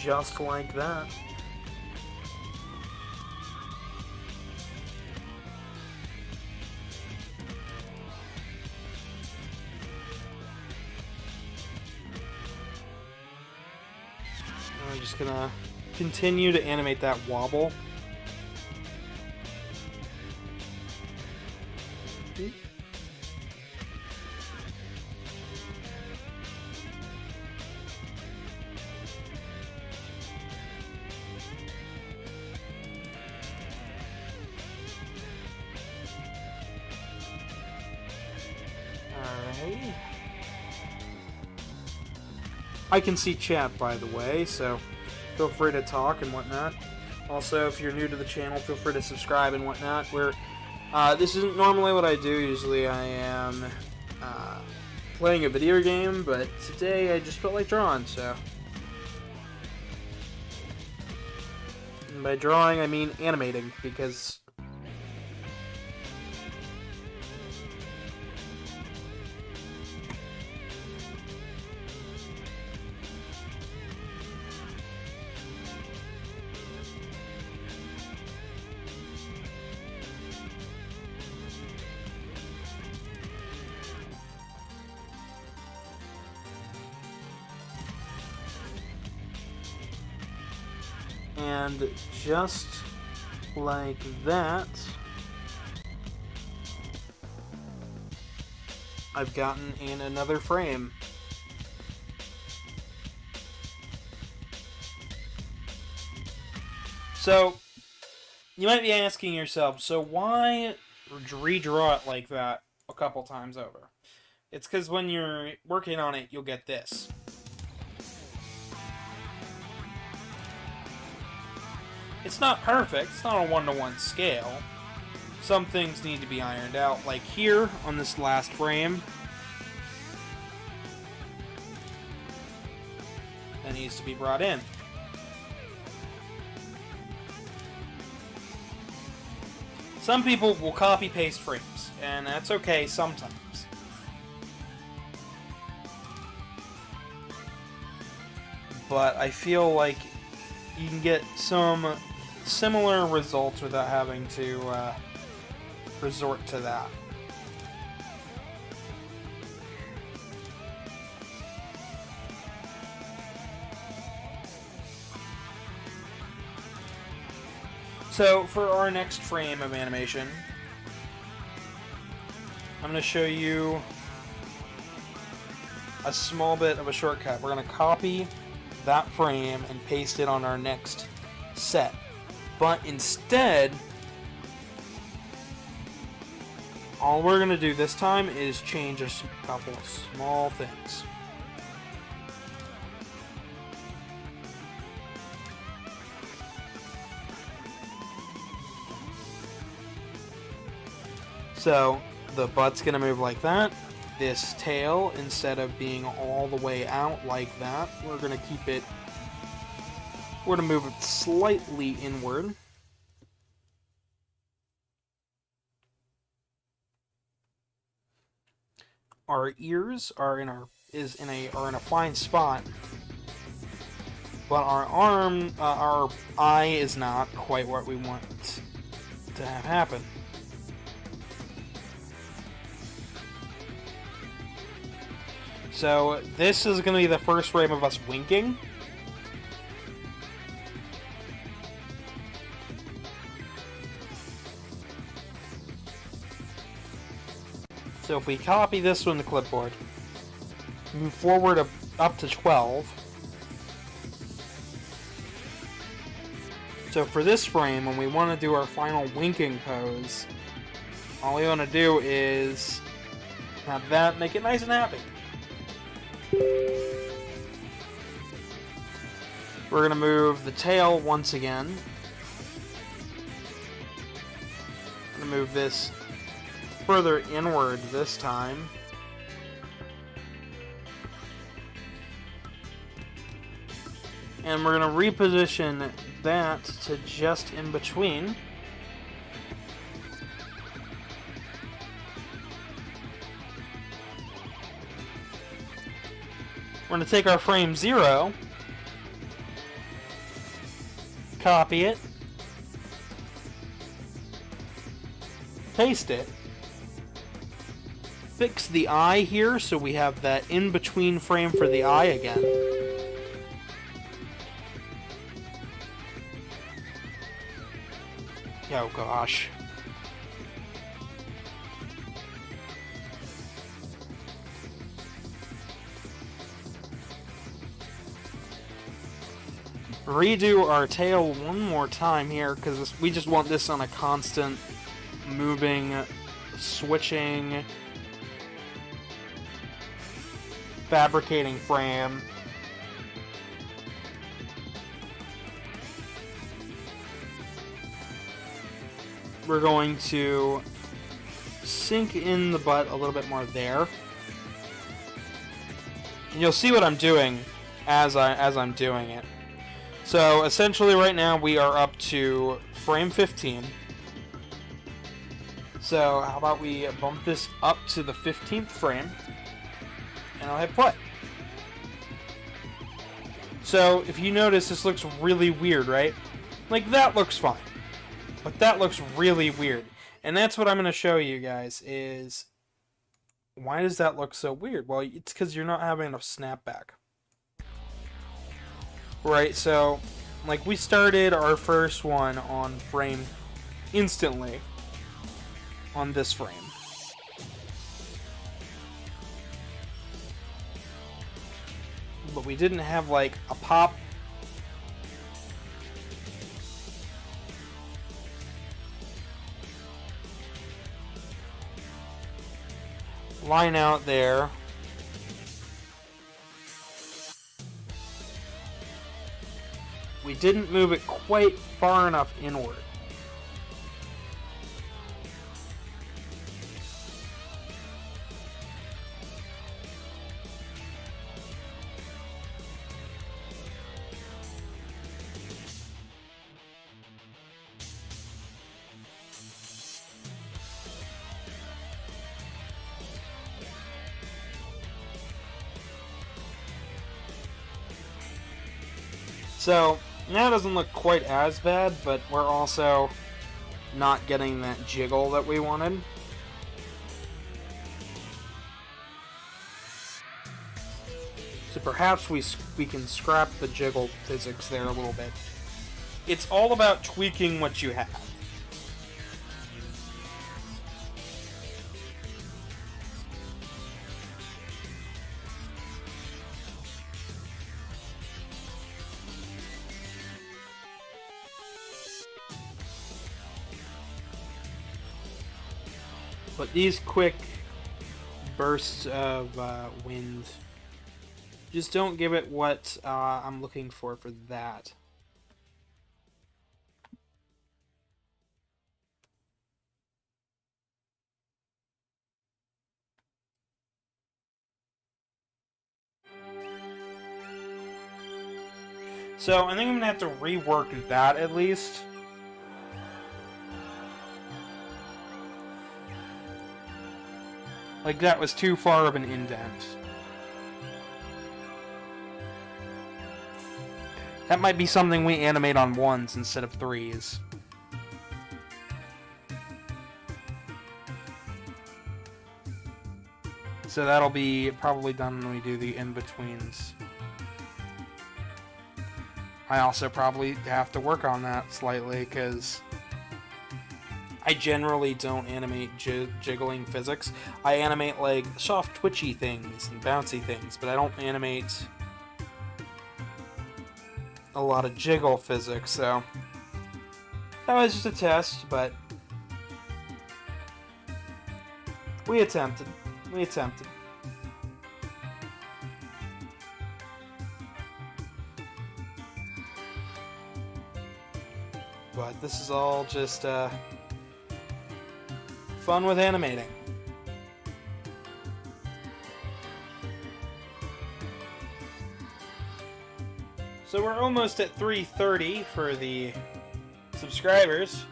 just like that. I'm just gonna continue to animate that wobble. Alright. I can see chat, by the way, so feel free to talk and whatnot. Also, if you're new to the channel, feel free to subscribe and whatnot. This isn't normally what I do. Usually I am playing a video game, but today I just felt like drawing, so. And by drawing, I mean animating, because and just like that, I've gotten in another frame. So, you might be asking yourself, so why redraw it like that a couple times over? It's because when you're working on it, you'll get this. It's not perfect, it's not a 1-to-1 scale, some things need to be ironed out. Like here, on this last frame, that needs to be brought in. Some people will copy-paste frames, and that's okay sometimes. But I feel like you can get some similar results without having to resort to that. So, for our next frame of animation, I'm going to show you a small bit of a shortcut. We're going to copy that frame and paste it on our next set. But instead, all we're going to do this time is change a couple small things. So, the butt's going to move like that. This tail, instead of being all the way out like that, we're going to keep it... We're going to move it slightly inward. Our ears are in a fine spot, but our our eye is not quite what we want to have happen. So this is going to be the first frame of us winking. So if we copy this one to clipboard, move forward up to 12. So for this frame, when we want to do our final winking pose, all we want to do is have that, make it nice and happy. We're going to move the tail once again. I'm going to move this further inward this time. And we're going to reposition that to just in between. We're going to take our frame 0, copy it, paste it, fix the eye here so we have that in-between frame for the eye again. Oh gosh. Redo our tail one more time here, because we just want this on a constant moving, switching, fabricating frame. We're going to sink in the butt a little bit more there. And you'll see what I'm doing as I'm doing it. So essentially right now we are up to frame 15. So how about we bump this up to the 15th frame, and I'll hit play. So if you notice, this looks really weird, right? Like that looks fine, but that looks really weird. And that's what I'm going to show you guys is why does that look so weird? Well, it's because you're not having enough snapback. Right, so, like, we started our first one on frame instantly on this frame. But we didn't have, like, a pop. Line out there. We didn't move it quite far enough inward. So, now it doesn't look quite as bad, but we're also not getting that jiggle that we wanted. So perhaps we can scrap the jiggle physics there a little bit. It's all about tweaking what you have. But these quick bursts of wind just don't give it what I'm looking for that. So I think I'm going to have to rework that at least. Like, that was too far of an indent. That might be something we animate on 1s instead of 3s. So that'll be probably done when we do the in-betweens. I also probably have to work on that slightly, because I generally don't animate jiggling physics. I animate, like, soft twitchy things and bouncy things, but I don't animate a lot of jiggle physics, so that was just a test, but we attempted. But this is all just fun with animating. So we're almost at 330 for the subscribers.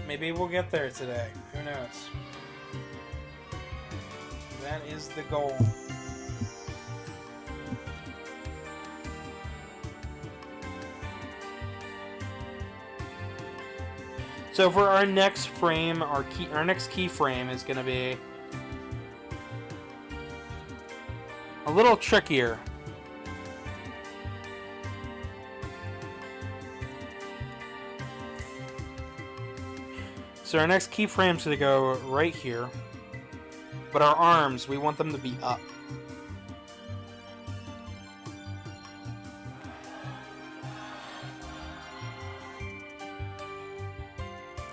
Maybe we'll get there today. Who knows? That is the goal. So for our next frame, our next keyframe is going to be a little trickier. So our next keyframe is going to go right here, but our arms, we want them to be up.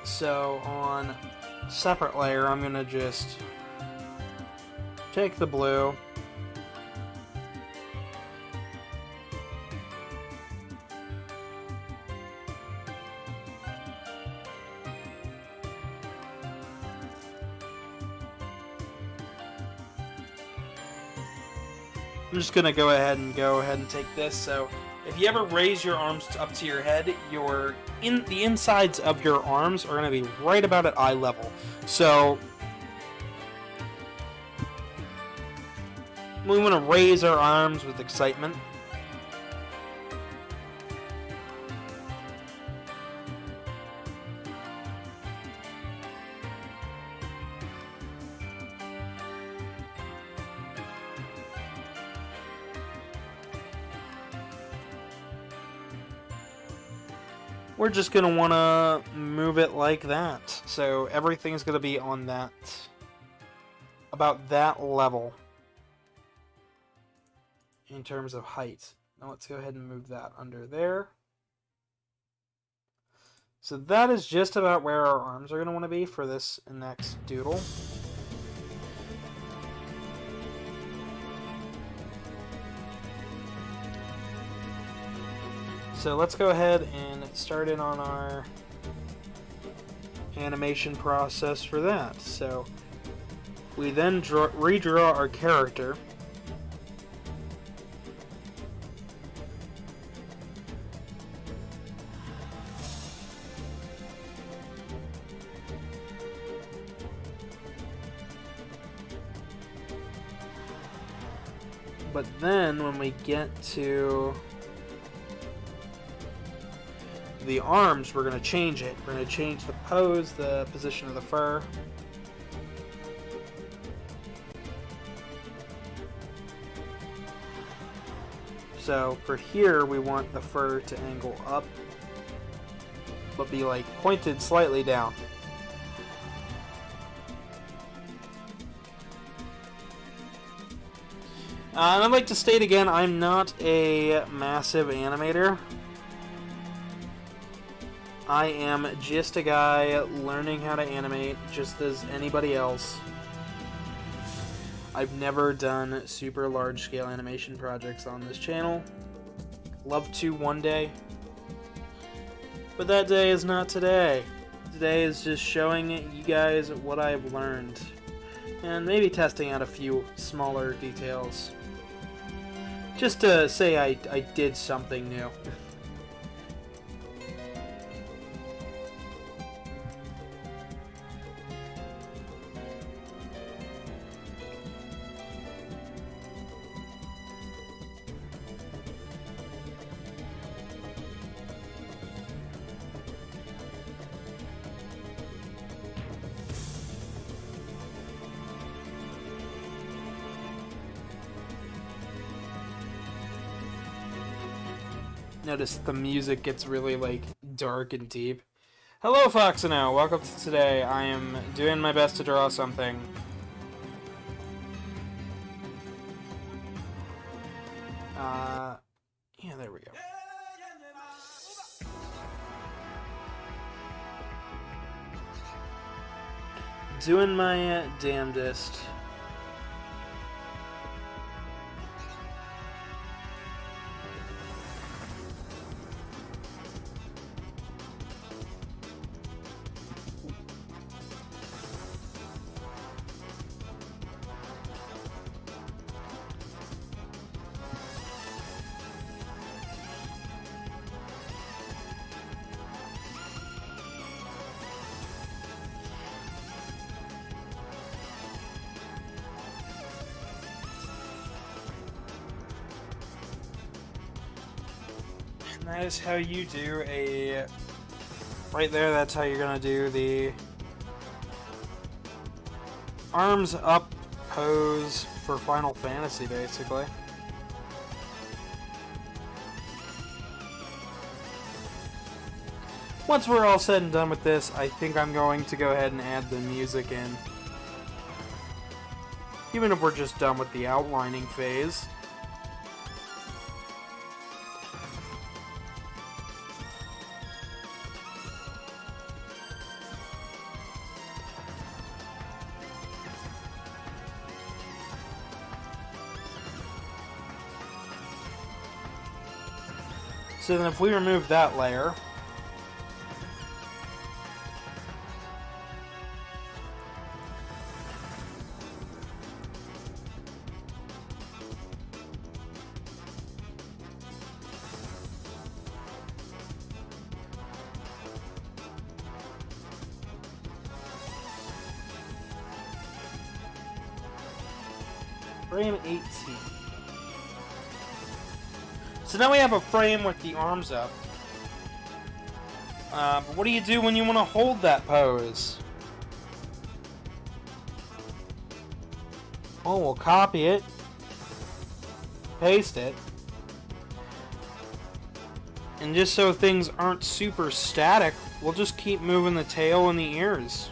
So on separate layer, I'm going to just take the blue, I'm just going to go ahead and take this. So if you ever raise your arms up to your head, the insides of your arms are going to be right about at eye level. So we want to raise our arms with excitement. We're just going to want to move it like that. So everything's going to be on that, about that level in terms of height. Now let's go ahead and move that under there. So that is just about where our arms are going to want to be for this next doodle. So let's go ahead and start in on our animation process for that. So we then redraw our character. But then when we get to the arms, we're going to change it. We're going to change the pose, the position of the fur. So for here, we want the fur to angle up, but be like pointed slightly down. And I'd like to state again, I'm not a massive animator. I am just a guy learning how to animate, just as anybody else. I've never done super large-scale animation projects on this channel. Love to one day. But that day is not today. Today is just showing you guys what I've learned. And maybe testing out a few smaller details. Just to say I did something new. Notice the music gets really, like, dark and deep. Hello, Foxino! Welcome to today. I am doing my best to draw something. Yeah, there we go. Doing my damnedest. That is how you do a... Right there, that's how you're gonna do the arms up pose for Final Fantasy, basically. Once we're all said and done with this, I think I'm going to go ahead and add the music in. Even if we're just done with the outlining phase. So then if we remove that layer, frame 18. So now we have a frame with the arms up. But what do you do when you want to hold that pose? Oh, we'll copy it, paste it, and just so things aren't super static, we'll just keep moving the tail and the ears.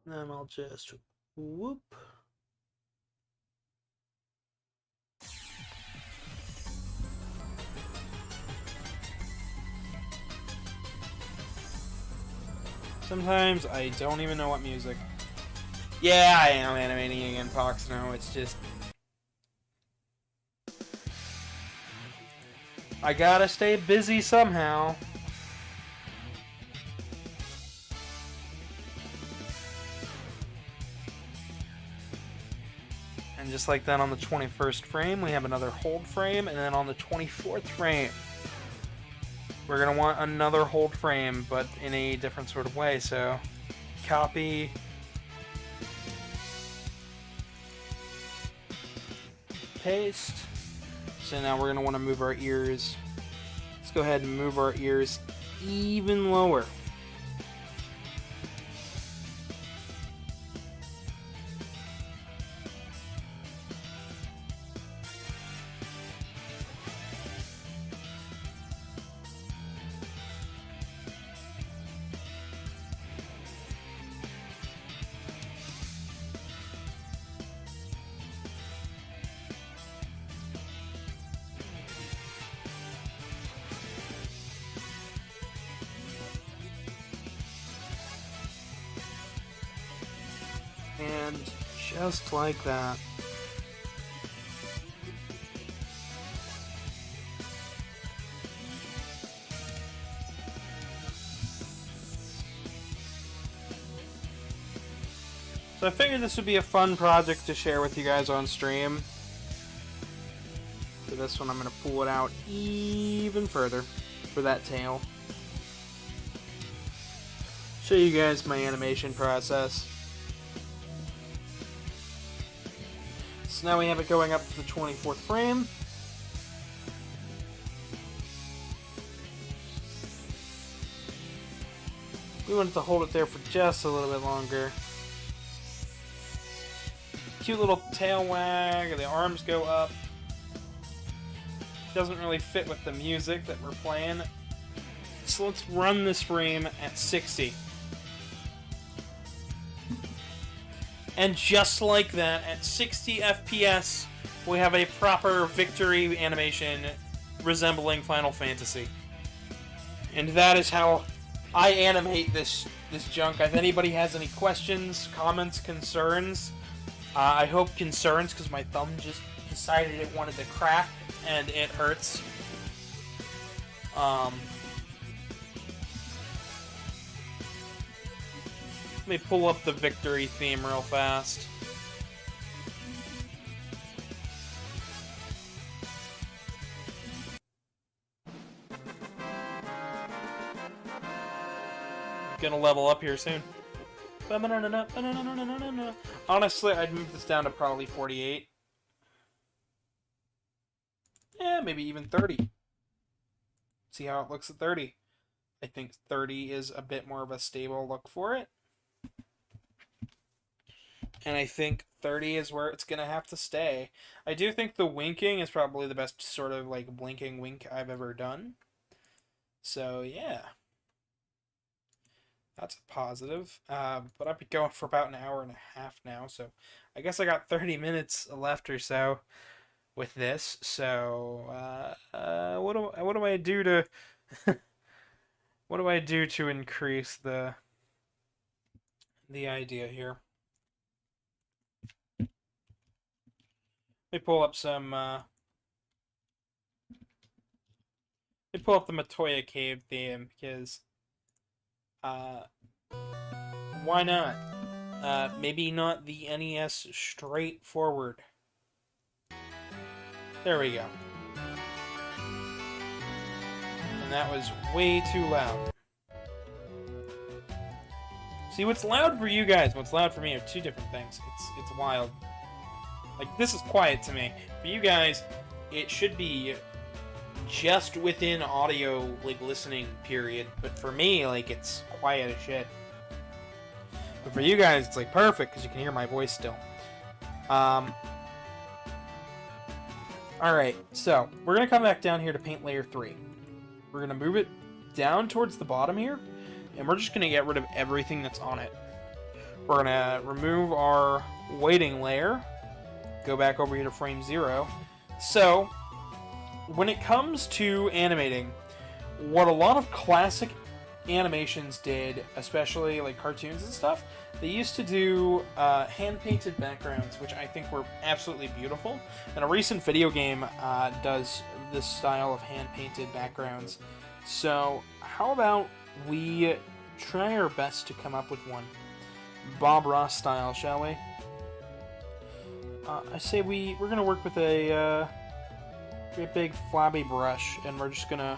Then I'll just whoop. Sometimes I don't even know what music. Yeah, I am animating again, Fox. No, it's just... I gotta stay busy somehow. And just like that, on the 21st frame, we have another hold frame, and then on the 24th frame, we're going to want another hold frame, but in a different sort of way. So, copy, paste. So now we're going to want to move our ears. Let's go ahead and move our ears even lower. And just like that. So I figured this would be a fun project to share with you guys on stream. For this one, I'm going to pull it out even further for that tail. Show you guys my animation process. So now we have it going up to the 24th frame. We wanted to hold it there for just a little bit longer. Cute little tail wag, the arms go up. Doesn't really fit with the music that we're playing. So let's run this frame at 60. And just like that, at 60 FPS, we have a proper victory animation resembling Final Fantasy. And that is how I animate this junk. If anybody has any questions, comments, concerns, I hope concerns, because my thumb just decided it wanted to crack, and it hurts. Let me pull up the victory theme real fast. Gonna level up here soon. Honestly, I'd move this down to probably 48. Yeah, maybe even 30. See how it looks at 30. I think 30 is a bit more of a stable look for it. And I think 30 is where it's going to have to stay. I do think the winking is probably the best sort of like blinking wink I've ever done. So, yeah. That's a positive. But I've been going for about an hour and a half now. So, I guess I got 30 minutes left or so with this. So, what do I do to... what do I do to increase the idea here? Let me pull up some, let me pull up the Matoya Cave theme, because, why not? Maybe not the NES straightforward. There we go. And that was way too loud. See, what's loud for you guys, what's loud for me are two different things. It's wild. Like, this is quiet to me. For you guys, it should be just within audio, like, listening period. But for me, like, it's quiet as shit. But for you guys, it's, like, perfect, because you can hear my voice still. Alright, so, we're going to come back down here to paint layer 3. We're going to move it down towards the bottom here, and we're just going to get rid of everything that's on it. We're going to remove our weighting layer. Go back over here to frame 0. So, when it comes to animating, what a lot of classic animations did, especially like cartoons and stuff, they used to do hand-painted backgrounds, which I think were absolutely beautiful. And a recent video game does this style of hand-painted backgrounds. So how about we try our best to come up with one, Bob Ross style, shall we? I say we're gonna work with a big flabby brush, and we're just gonna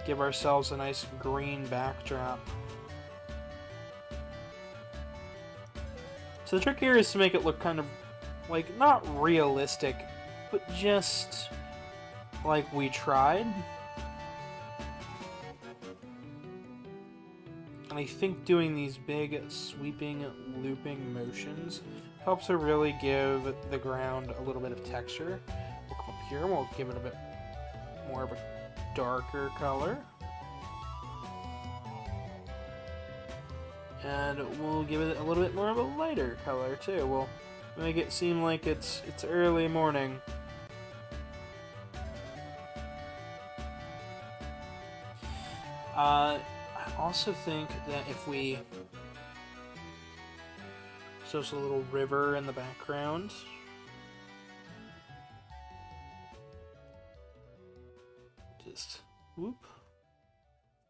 give ourselves a nice green backdrop. So the trick here is to make it look kind of like not realistic, but just like we tried. And I think doing these big sweeping looping motions helps to really give the ground a little bit of texture. We'll come up here and we'll give it a bit more of a darker color. And we'll give it a little bit more of a lighter color too. We'll make it seem like it's early morning. I also think that if we just a little river in the background. Just whoop.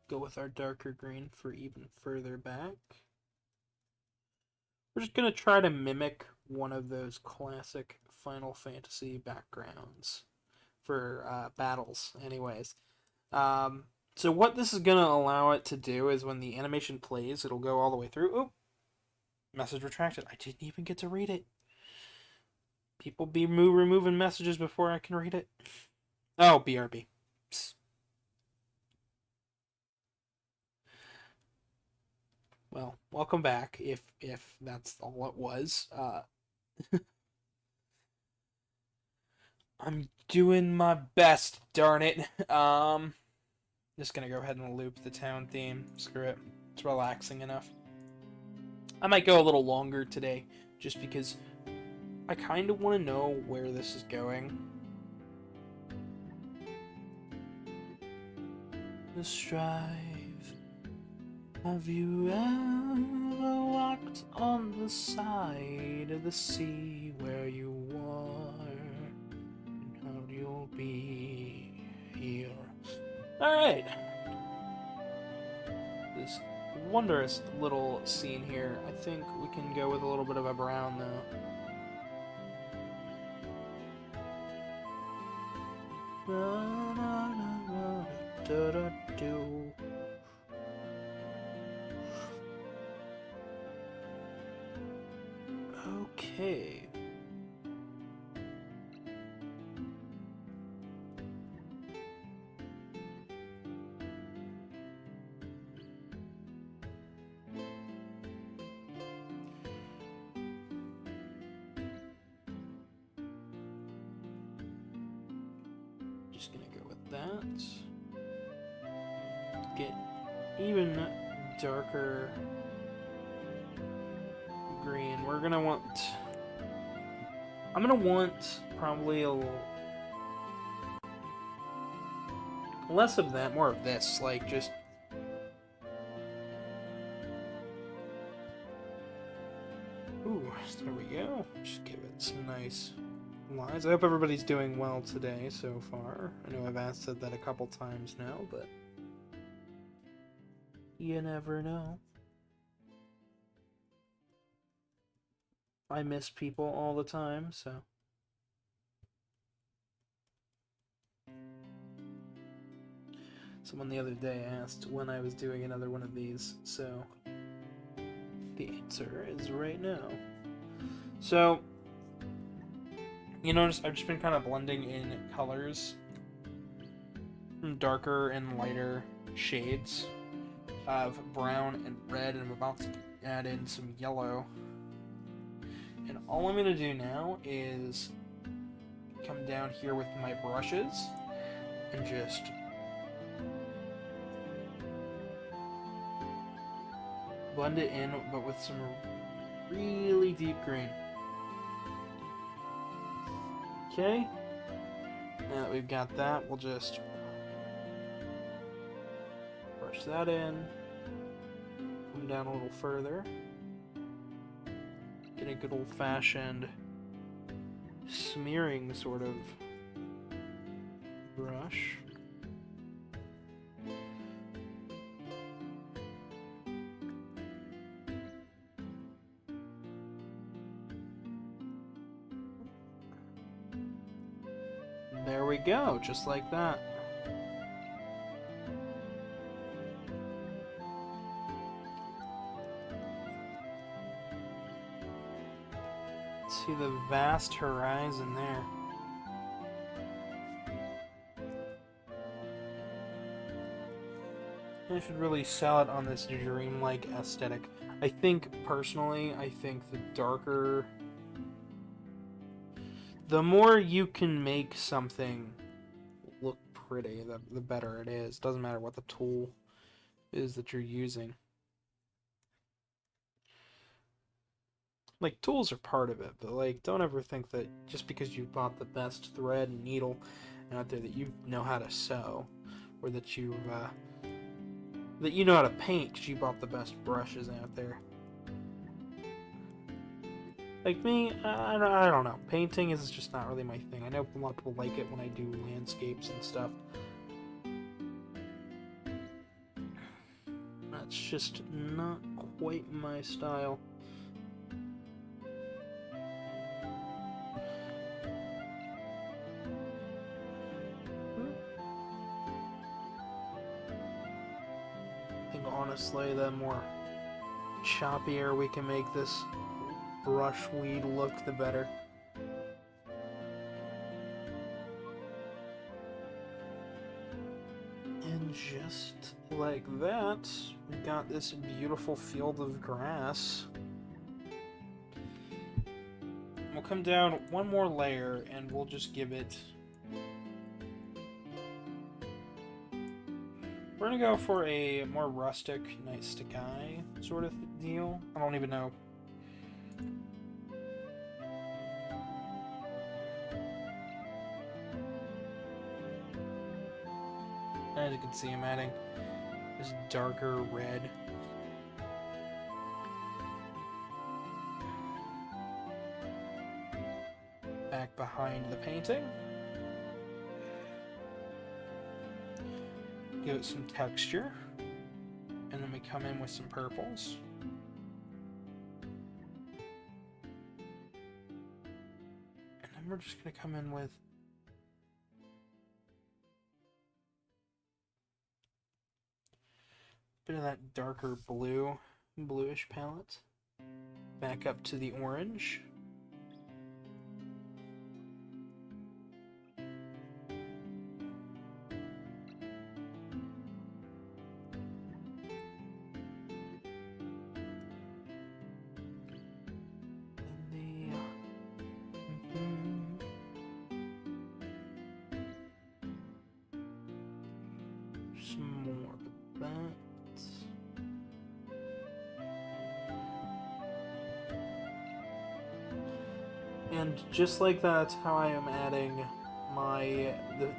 Go with our darker green for even further back. We're just gonna try to mimic one of those classic Final Fantasy backgrounds for battles, anyways. So what this is gonna allow it to do is when the animation plays, it'll go all the way through. Oop! Message retracted. I didn't even get to read it. People be removing messages before I can read it. Oh, BRB. Psst. Well, welcome back, if that's all it was. I'm doing my best, darn it. Just gonna go ahead and loop the town theme. Screw it. It's relaxing enough. I might go a little longer today, just because I kind of want to know where this is going. The strive. Have you ever walked on the side of the sea where you were? And how you'll be here. Alright. This wondrous little scene here. I think we can go with a little bit of a brown though. Okay. Just gonna go with that. Get even darker green. We're gonna want... I'm gonna want probably a little less of that, more of this, like just... Ooh, there we go. Just give it some nice lines. I hope everybody's doing well today so far. I know I've said that a couple times now, but you never know. I miss people all the time, so. Someone the other day asked when I was doing another one of these, so the answer is right now. So, you notice I've just been kind of blending in colors, darker and lighter shades of brown and red, and I'm about to add in some yellow. And all I'm going to do now is come down here with my brushes and just blend it in, but with some really deep green. Okay, now that we've got that, we'll just push that in. Come down a little further. Get a good old-fashioned smearing sort of brush. There we go, just like that. See the vast horizon there. I should really sell it on this dreamlike aesthetic. I think, personally, the darker... The more you can make something look pretty, the better it is. Doesn't matter what the tool is that you're using. Like, tools are part of it, but, like, don't ever think that just because you bought the best thread and needle out there that you know how to sew, or that you know how to paint because you bought the best brushes out there. Like me, I don't know. Painting is just not really my thing. I know a lot of people like it when I do landscapes and stuff. That's just not quite my style. I think honestly, the more choppier we can make this brush weed look, the better. And just like that, we got this beautiful field of grass. We'll come down one more layer and we'll just give it... We're gonna go for a more rustic, night sky sort of deal. I don't even know. As you can see, I'm adding this darker red. Back behind the painting. Give it some texture. And then we come in with some purples. And then we're just going to come in with bit of that darker bluish palette. Back up to the orange. Some more of that. And just like that's how I am adding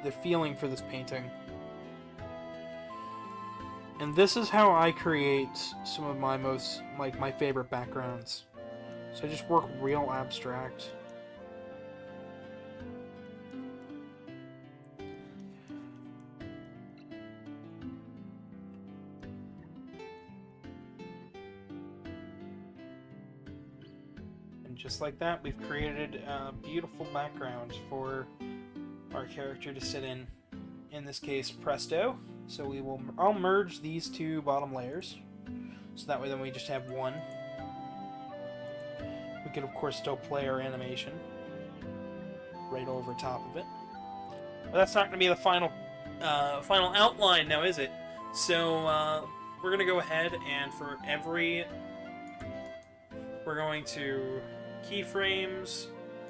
the feeling for this painting. And this is how I create some of my my favorite backgrounds. So I just work real abstract. Just like that, we've created a beautiful background for our character to sit in this case, Presto. So I'll merge these two bottom layers, so that way then we just have one. We could of course still play our animation right over top of it. But that's not going to be the final outline now, is it? So we're going to go ahead and for every... We're going to keyframes,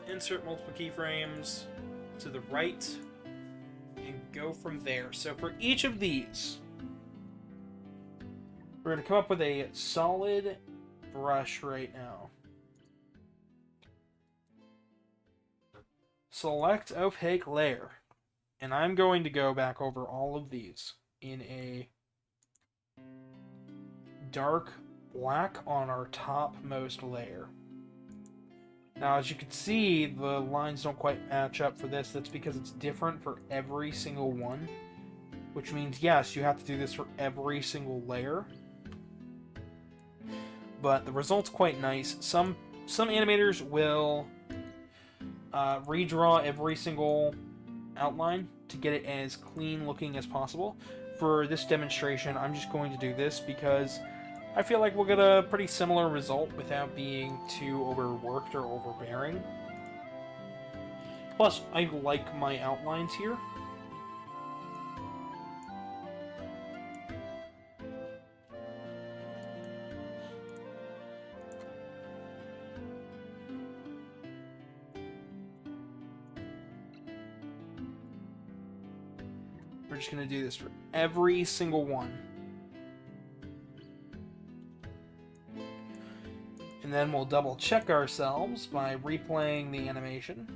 insert multiple keyframes to the right, and go from there. So for each of these, we're going to come up with a solid brush right now. Select opaque layer, and I'm going to go back over all of these in a dark black on our topmost layer. Now, as you can see, the lines don't quite match up for this. That's because it's different for every single one, which means, yes, you have to do this for every single layer. But the result's quite nice. Some animators will redraw every single outline to get it as clean looking as possible. For this demonstration, I'm just going to do this because I feel like we'll get a pretty similar result without being too overworked or overbearing. Plus, I like my outlines here. We're just going to do this for every single one. And then we'll double check ourselves by replaying the animation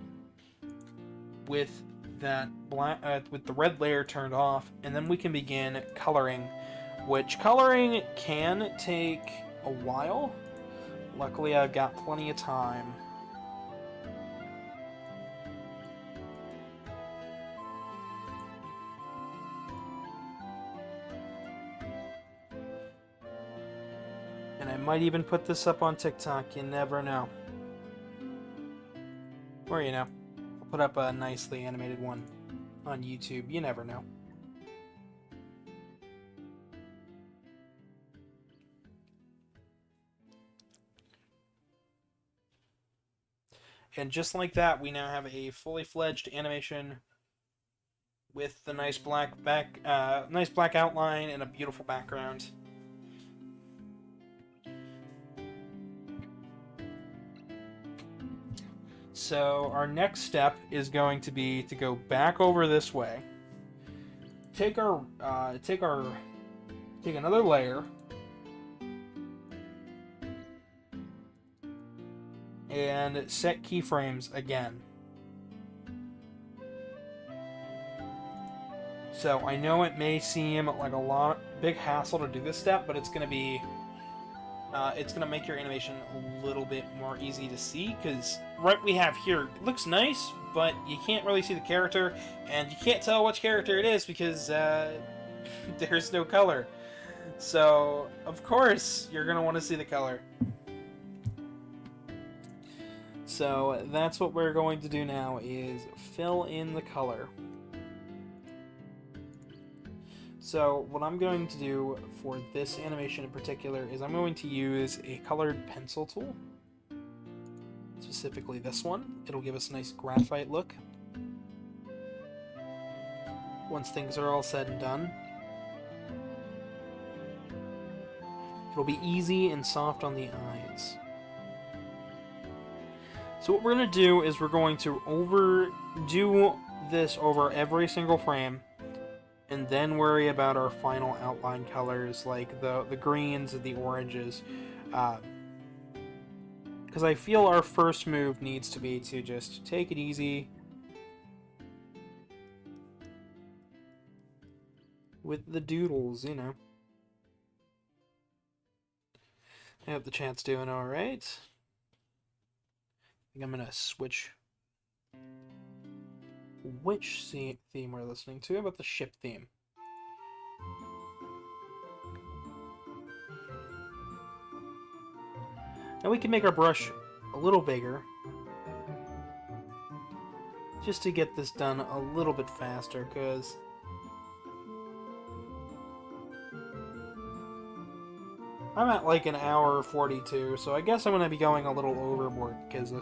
with that black, with the red layer turned off, and then we can begin coloring, which coloring can take a while. Luckily, I've got plenty of time. And I might even put this up on TikTok, you never know. Or, you know, I'll put up a nicely animated one on YouTube, you never know. And just like that, we now have a fully fledged animation with the nice black outline and a beautiful background. So our next step is going to be to go back over this way. Take another layer and set keyframes again. So I know it may seem like a big hassle to do this step, but it's going to be it's going to make your animation a little bit more easy to see, because right we have here, it looks nice, but you can't really see the character, and you can't tell which character it is because there's no color. So, of course, you're going to want to see the color. So, that's what we're going to do now, is fill in the color. So what I'm going to do for this animation in particular is I'm going to use a colored pencil tool, specifically this one. It'll give us a nice graphite look once things are all said and done. It'll be easy and soft on the eyes. So what we're going to do is we're going to overdo this over every single frame, and then worry about our final outline colors, like the greens and the oranges. Because I feel our first move needs to be to just take it easy with the doodles, you know. I hope the chat's doing alright. I think I'm gonna switch which theme we're listening to. How about the ship theme? Now we can make our brush a little bigger, just to get this done a little bit faster, because I'm at like an hour 42, so I guess I'm going to be going a little overboard, because I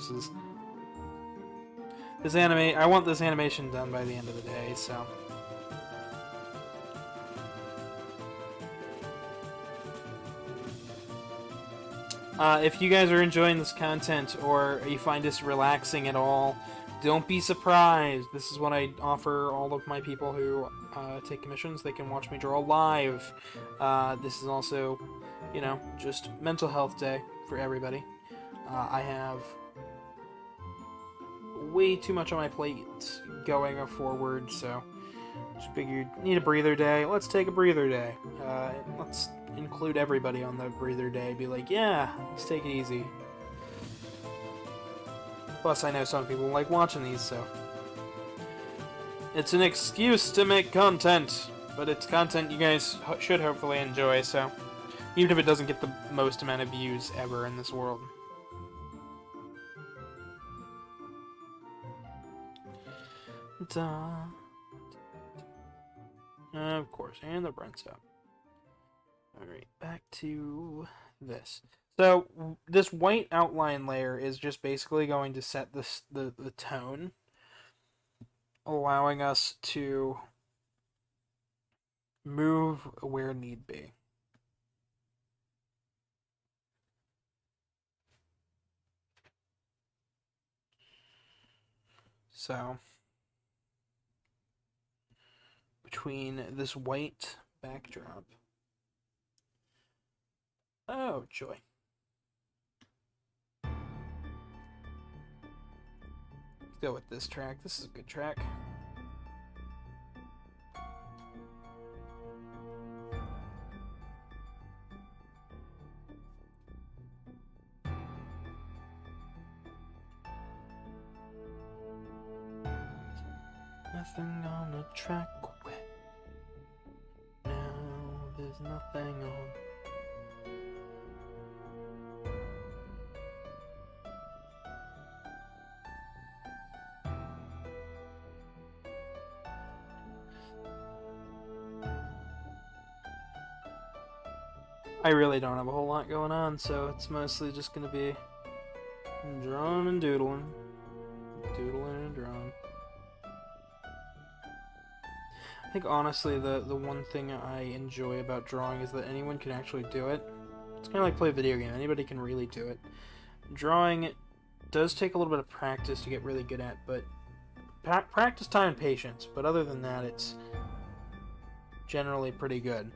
want this animation done by the end of the day, so. If you guys are enjoying this content, or you find this relaxing at all, don't be surprised. This is what I offer all of my people who take commissions. They can watch me draw live. This is also, you know, just mental health day for everybody. I have way too much on my plate going forward, so just figured, need a breather day. Let's take a breather day. Let's include everybody on the breather day. Be like, yeah, let's take it easy. Plus, I know some people like watching these, so... It's an excuse to make content, but it's content you guys should hopefully enjoy, so... Even if it doesn't get the most amount of views ever in this world. Of course, and the brand's up. Alright, back to this. So, this white outline layer is just basically going to set the tone, allowing us to move where need be. So, between this white backdrop... Oh, joy. Let's go with this track. This is a good track. Nothing on the track quit. Now there's nothing on. I really don't have a whole lot going on, so it's mostly just going to be drawing and doodling. Doodling and drawing. I think honestly the one thing I enjoy about drawing is that anyone can actually do it. It's kind of like play a video game. Anybody can really do it. Drawing does take a little bit of practice to get really good at, but practice, time, and patience. But other than that, it's generally pretty good.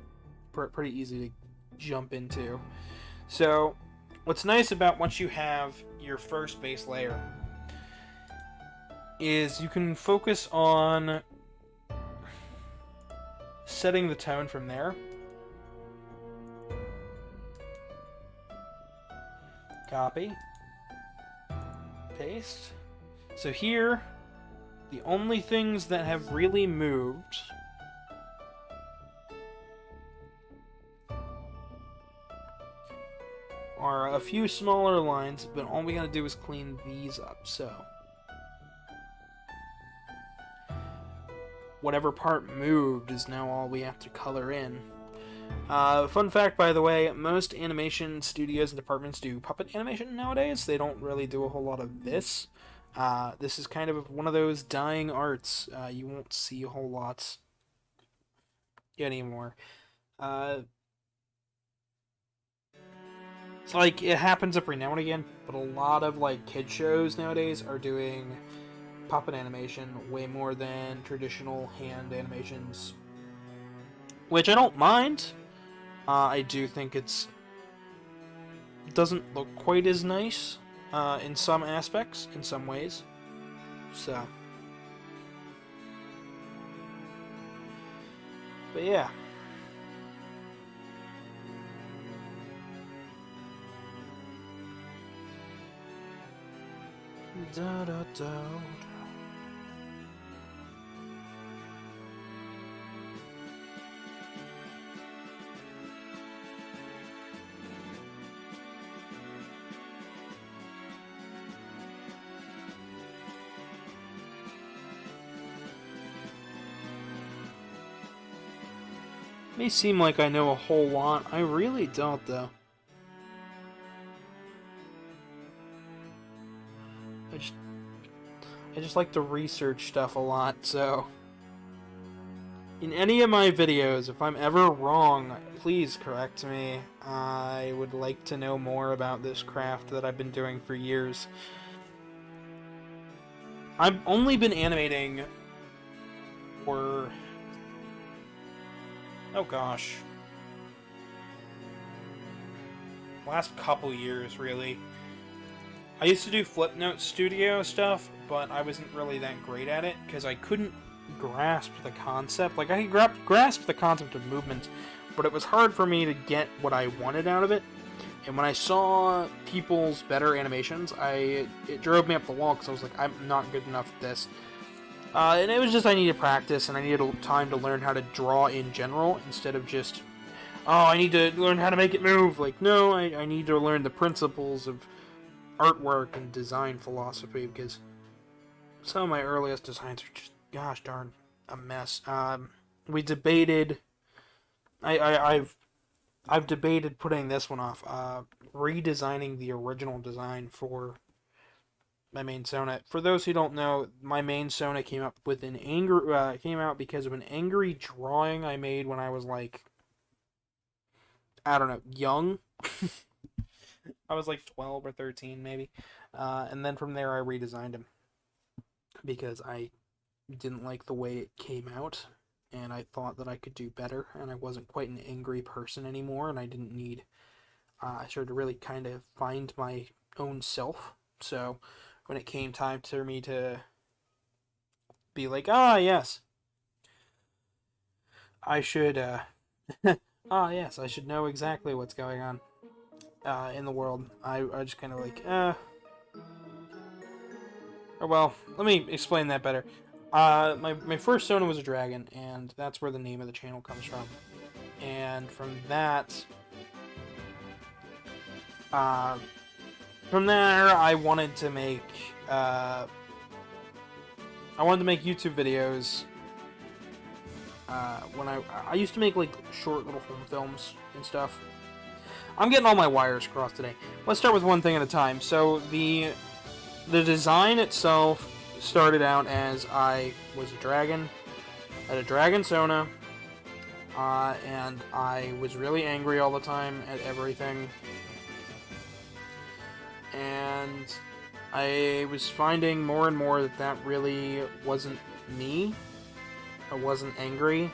Pretty easy to jump into. So what's nice about once you have your first base layer is you can focus on setting the tone from there. Copy. Paste. So here, the only things that have really moved are a few smaller lines, but all we gotta do is clean these up, so whatever part moved is now all we have to color in. Fun fact, by the way, most animation studios and departments do puppet animation nowadays. They don't really do a whole lot of this. This is kind of one of those dying arts. You won't see a whole lot anymore. It's like, it happens every now and again, but a lot of like kid shows nowadays are doing puppet animation way more than traditional hand animations, which I don't mind. I do think it doesn't look quite as nice in some aspects, in some ways. So, but yeah. Da, da, da. May seem like I know a whole lot. I really don't, though. I just like to research stuff a lot, so in any of my videos, if I'm ever wrong, please correct me. I would like to know more about this craft that I've been doing for years. I've only been animating for... oh gosh. Last couple years, really. I used to do Flipnote Studio stuff, but I wasn't really that great at it, because I couldn't grasp the concept. Like, I could grasp the concept of movement, but it was hard for me to get what I wanted out of it. And when I saw people's better animations, it drove me up the wall because I was like, I'm not good enough at this. And it was just I needed practice, and I needed time to learn how to draw in general, instead of just, oh, I need to learn how to make it move. Like, no, I need to learn the principles of artwork and design philosophy, because some of my earliest designs are just, gosh darn, a mess. We debated, I've debated putting this one off, redesigning the original design for my main Sona. For those who don't know, my main Sona came out with came out because of an angry drawing I made when I was like, I don't know, young. I was like 12 or 13 maybe. And then from there I redesigned him because I didn't like the way it came out, and I thought that I could do better, and I wasn't quite an angry person anymore, and I didn't need, I started to really kind of find my own self. So when it came time for me to be like, yes, I should, yes, I should know exactly what's going on in the world, I just kind of like, or well, let me explain that better. My first Sona was a dragon, and that's where the name of the channel comes from. And from there, I wanted to make YouTube videos. When I used to make like short little home films and stuff. I'm getting all my wires crossed today. Let's start with one thing at a time. So the design itself started out as I was a dragon, at a dragon Sona, and I was really angry all the time at everything. And I was finding more and more that really wasn't me. I wasn't angry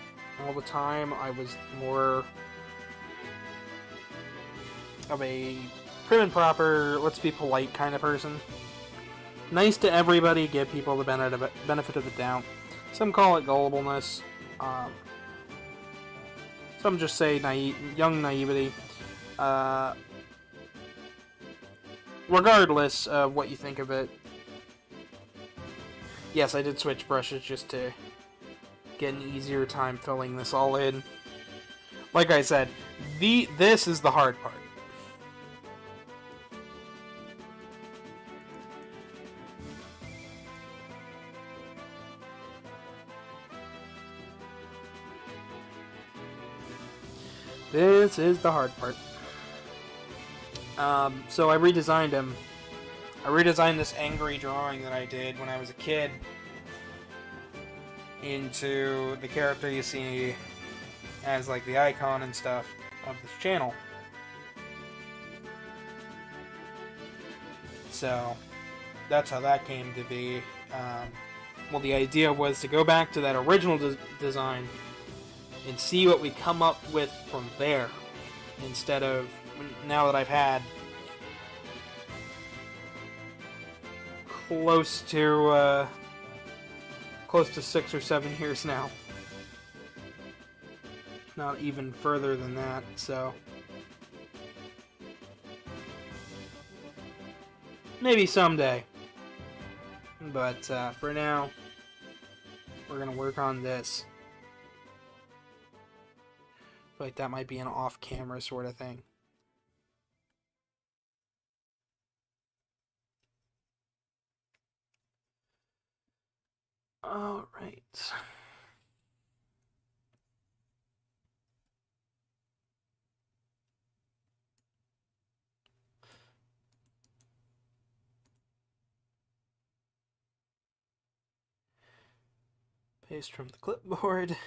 all the time. I was more of a prim and proper, let's be polite kind of person. Nice to everybody, give people the benefit of the doubt. Some call it gullibleness. Some just say young naivety. Regardless of what you think of it. Yes, I did switch brushes just to get an easier time filling this all in. Like I said, this is the hard part. This is the hard part. So I redesigned him. I redesigned this angry drawing that I did when I was a kid into the character you see as like the icon and stuff of this channel. So that's how that came to be. Well, the idea was to go back to that original design and see what we come up with from there, instead of, now that I've had close to 6 or 7 years now, not even further than that. So maybe someday, but for now we're gonna work on this. Like that might be an off-camera sort of thing. All right. Paste from the clipboard.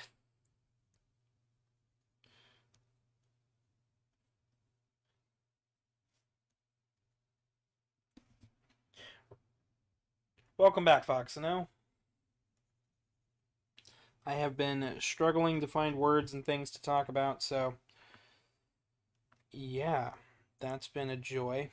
Welcome back, Foxino. I have been struggling to find words and things to talk about, so yeah, that's been a joy.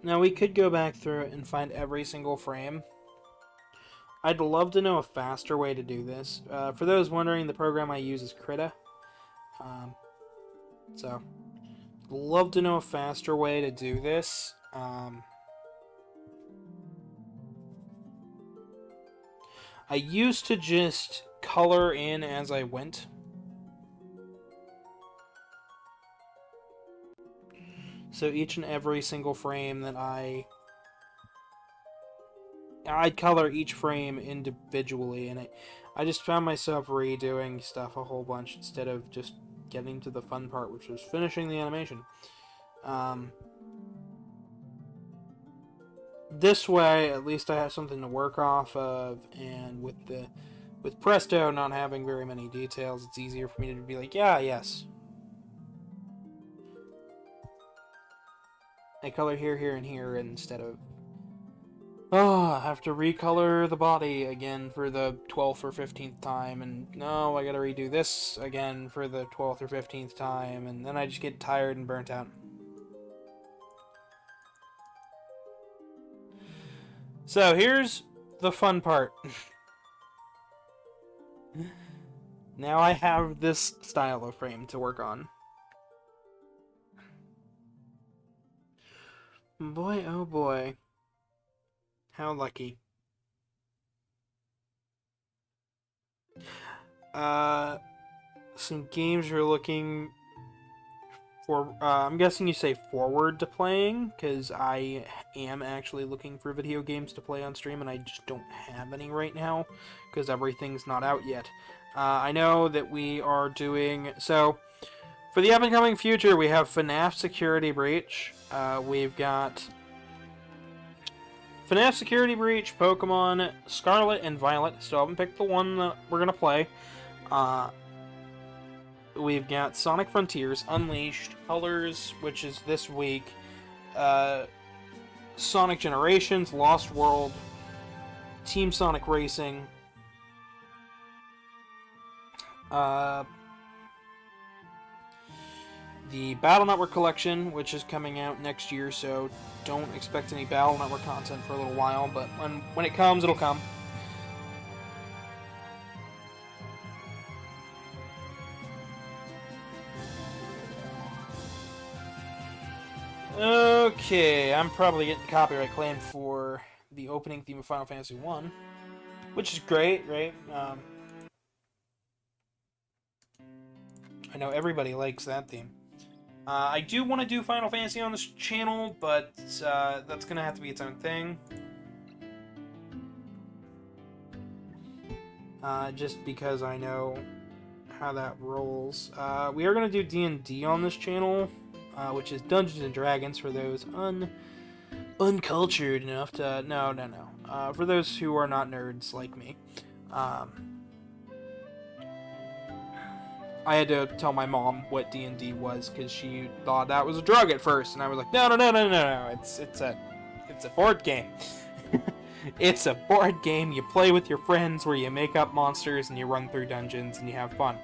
Now we could go back through it and find every single frame. I'd love to know a faster way to do this. For those wondering, the program I use is Krita. So, love to know a faster way to do this. I used to just color in as I went. So each and every single frame that I'd color each frame individually, and I just found myself redoing stuff a whole bunch instead of just getting to the fun part, which was finishing the animation. This way, at least I have something to work off of, and with Presto not having very many details, it's easier for me to be like, yeah, yes. I color here, here, and here instead of, oh, I have to recolor the body again for the 12th or 15th time, and no, I gotta redo this again for the 12th or 15th time, and then I just get tired and burnt out. So here's the fun part. Now I have this style of frame to work on. Boy, oh boy. How lucky. Some games you're looking for, I'm guessing you say forward to playing, because I am actually looking for video games to play on stream, and I just don't have any right now, because everything's not out yet. I know that we are doing, so, for the up-and-coming future, we have FNAF Security Breach, we've got FNAF Security Breach, Pokemon Scarlet and Violet. Still haven't picked the one that we're going to play. We've got Sonic Frontiers, Unleashed, Colors, which is this week, Sonic Generations, Lost World, Team Sonic Racing, the Battle Network Collection, which is coming out next year, so don't expect any Battle Network content for a little while, but when it comes, it'll come. Okay, I'm probably getting copyright claim for the opening theme of Final Fantasy 1, which is great, right? I know everybody likes that theme. I do want to do Final Fantasy on this channel, but that's going to have to be its own thing. Just because I know how that rolls. We are going to do D&D on this channel, which is Dungeons & Dragons for those uncultured enough to... No. For those who are not nerds like me. I had to tell my mom what D&D was because she thought that was a drug at first, and I was like, no, it's a board game. It's a board game. You play with your friends where you make up monsters and you run through dungeons and you have fun.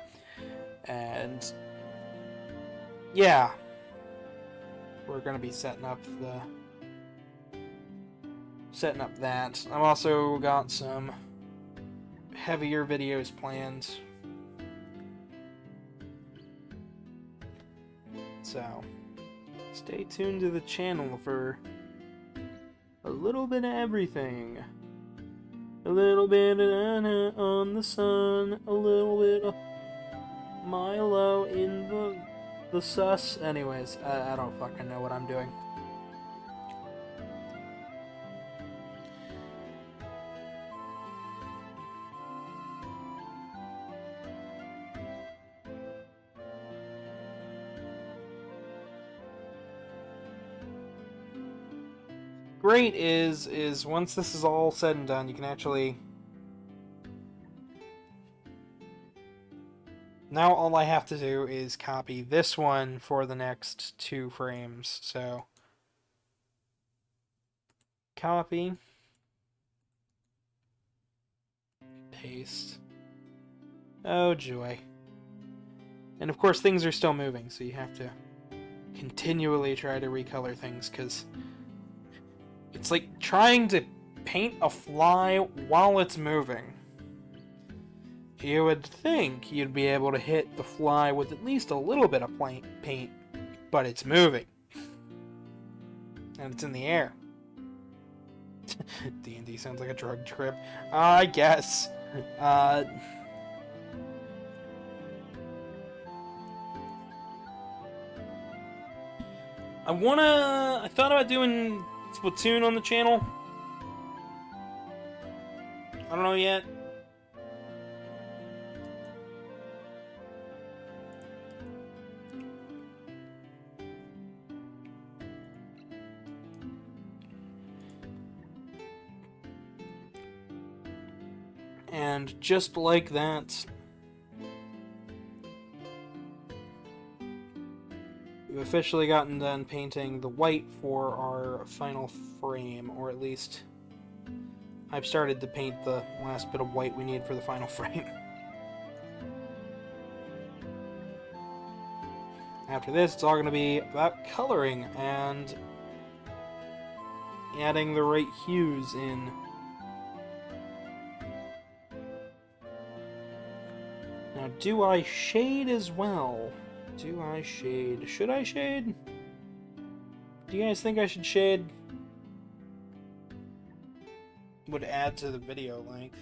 And yeah, we're gonna be setting up that. I've also got some heavier videos planned. So, stay tuned to the channel for a little bit of everything. A little bit of Anna on the sun, a little bit of Milo in the sus. Anyways, I don't fucking know what I'm doing. Great is once this is all said and done, you can actually... Now all I have to do is copy this one for the next 2 frames, so... Copy. Paste. Oh joy. And of course things are still moving, so you have to continually try to recolor things, because It's like trying to paint a fly while it's moving. You would think you'd be able to hit the fly with at least a little bit of paint, but it's moving. And it's in the air. D&D sounds like a drug trip. I guess. I thought about doing Splatoon on the channel. I don't know yet. And just like that, we've officially gotten done painting the white for our final frame, or at least I've started to paint the last bit of white we need for the final frame. After this, it's all going to be about coloring and adding the right hues in. Now, do I shade as well? Do I shade? Should I shade? Do you guys think I should shade? Would add to the video length.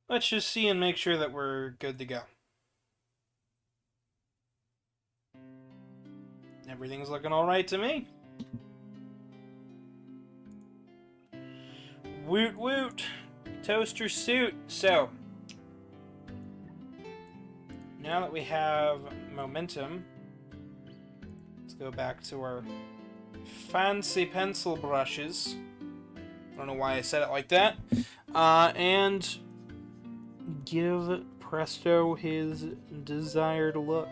Let's just see and make sure that we're good to go. Everything's looking alright to me. Woot woot! Toaster suit! So, now that we have momentum, let's go back to our fancy pencil brushes. I don't know why I said it like that. And give Presto his desired look.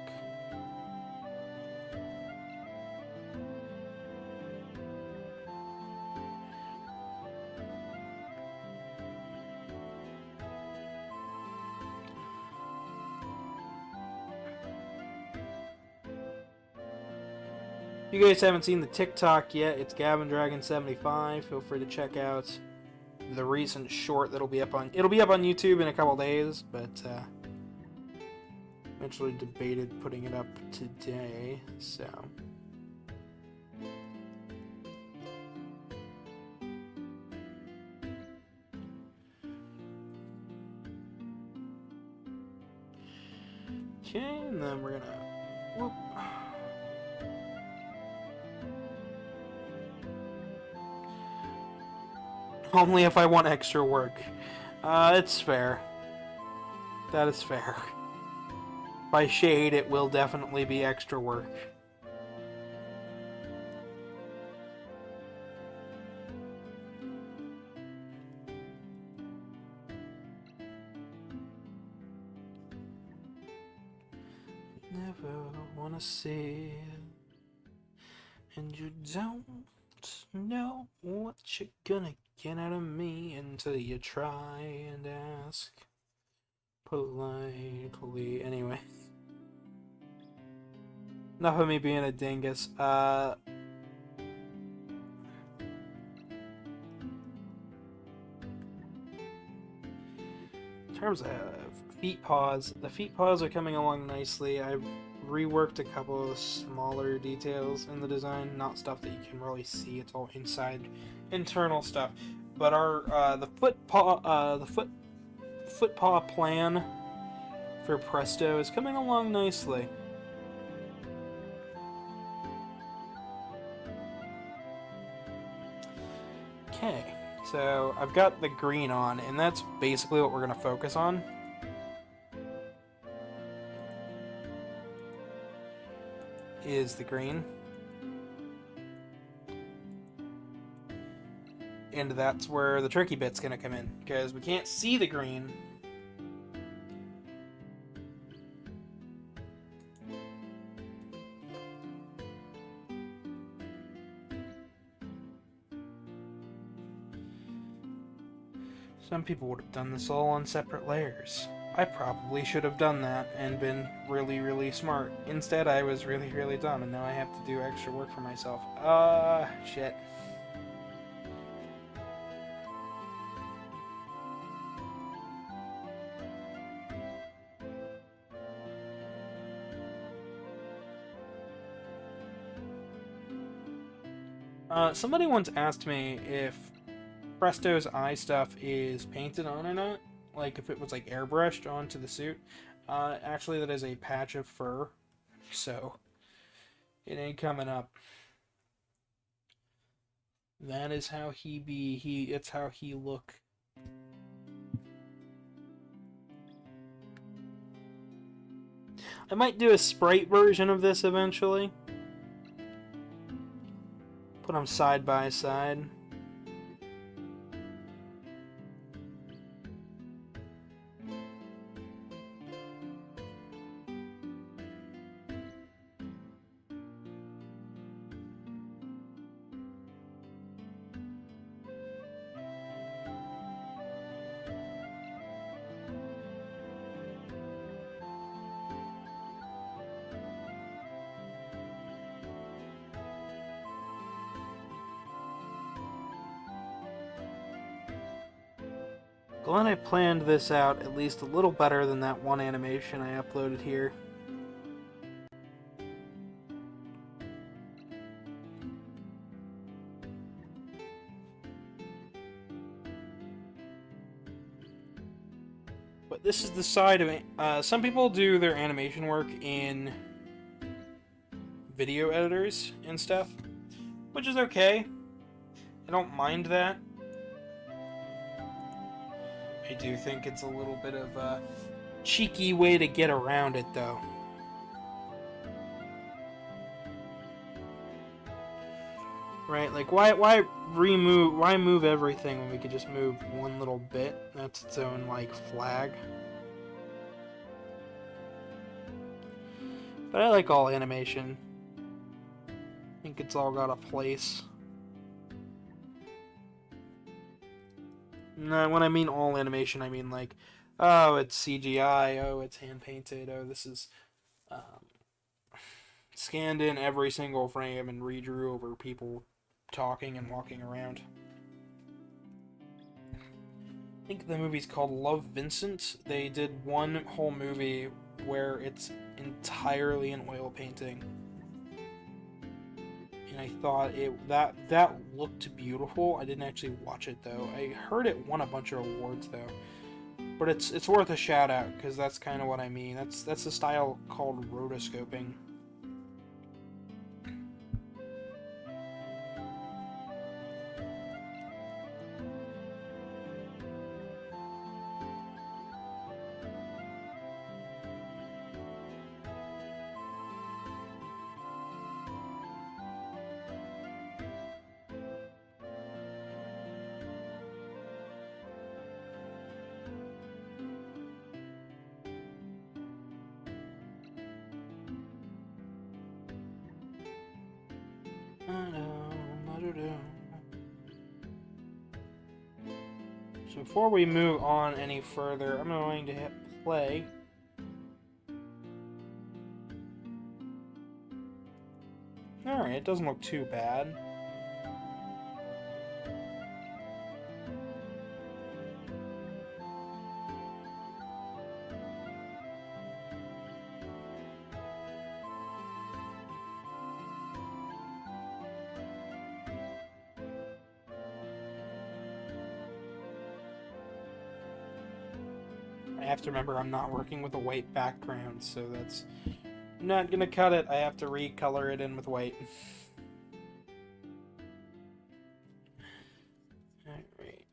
If you guys haven't seen the TikTok yet, it's Gavin Dragon 75. Feel free to check out the recent short that'll be up on. It'll be up on YouTube in a couple days, but eventually debated putting it up today. So. Okay, and then we're gonna. Whoop. Only if I want extra work. It's fair. That is fair. By shade, it will definitely be extra work. Never wanna see it, and you don't know what you're gonna get out of me until you try and ask politely. Anyway, enough of me being a dingus. In terms of feet paws, the feet paws are coming along nicely. I've reworked a couple of smaller details in the design, not stuff that you can really see. It's all inside, internal stuff. But our the foot paw plan for Presto is coming along nicely. Okay, so I've got the green on, and that's basically what we're gonna focus on. Is the green. And that's where the tricky bit's gonna come in, because we can't see the green. Some people would have done this all on separate layers. I probably should have done that and been really, really smart. Instead, I was really, really dumb, and now I have to do extra work for myself. Shit. Somebody once asked me if Presto's eye stuff is painted on or not. Like, if it was, like, airbrushed onto the suit. Actually, that is a patch of fur. So, it ain't coming up. That is how he be. It's how he look. I might do a sprite version of this eventually. Put them side by side. Glad I planned this out at least a little better than that one animation I uploaded here. But this is the side of some people do their animation work in video editors and stuff, which is okay. I don't mind that. I do think it's a little bit of a cheeky way to get around it, though. Right? Like, why move everything when we could just move one little bit? That's its own, like, flag. But I like all animation. I think it's all got a place. No, when I mean all animation, I mean like, oh, it's CGI, oh, it's hand-painted, oh, this is scanned in every single frame and redrew over people talking and walking around. I think the movie's called Love, Vincent. They did one whole movie where it's entirely an oil painting. And I thought that looked beautiful. I didn't actually watch it though. I heard it won a bunch of awards though. But it's worth a shout out because that's kind of what I mean. That's a style called rotoscoping. So before we move on any further, I'm going to hit play. Alright, it doesn't look too bad. I have to remember I'm not working with a white background, so that's not gonna cut it. I have to recolor it in with white. Alright.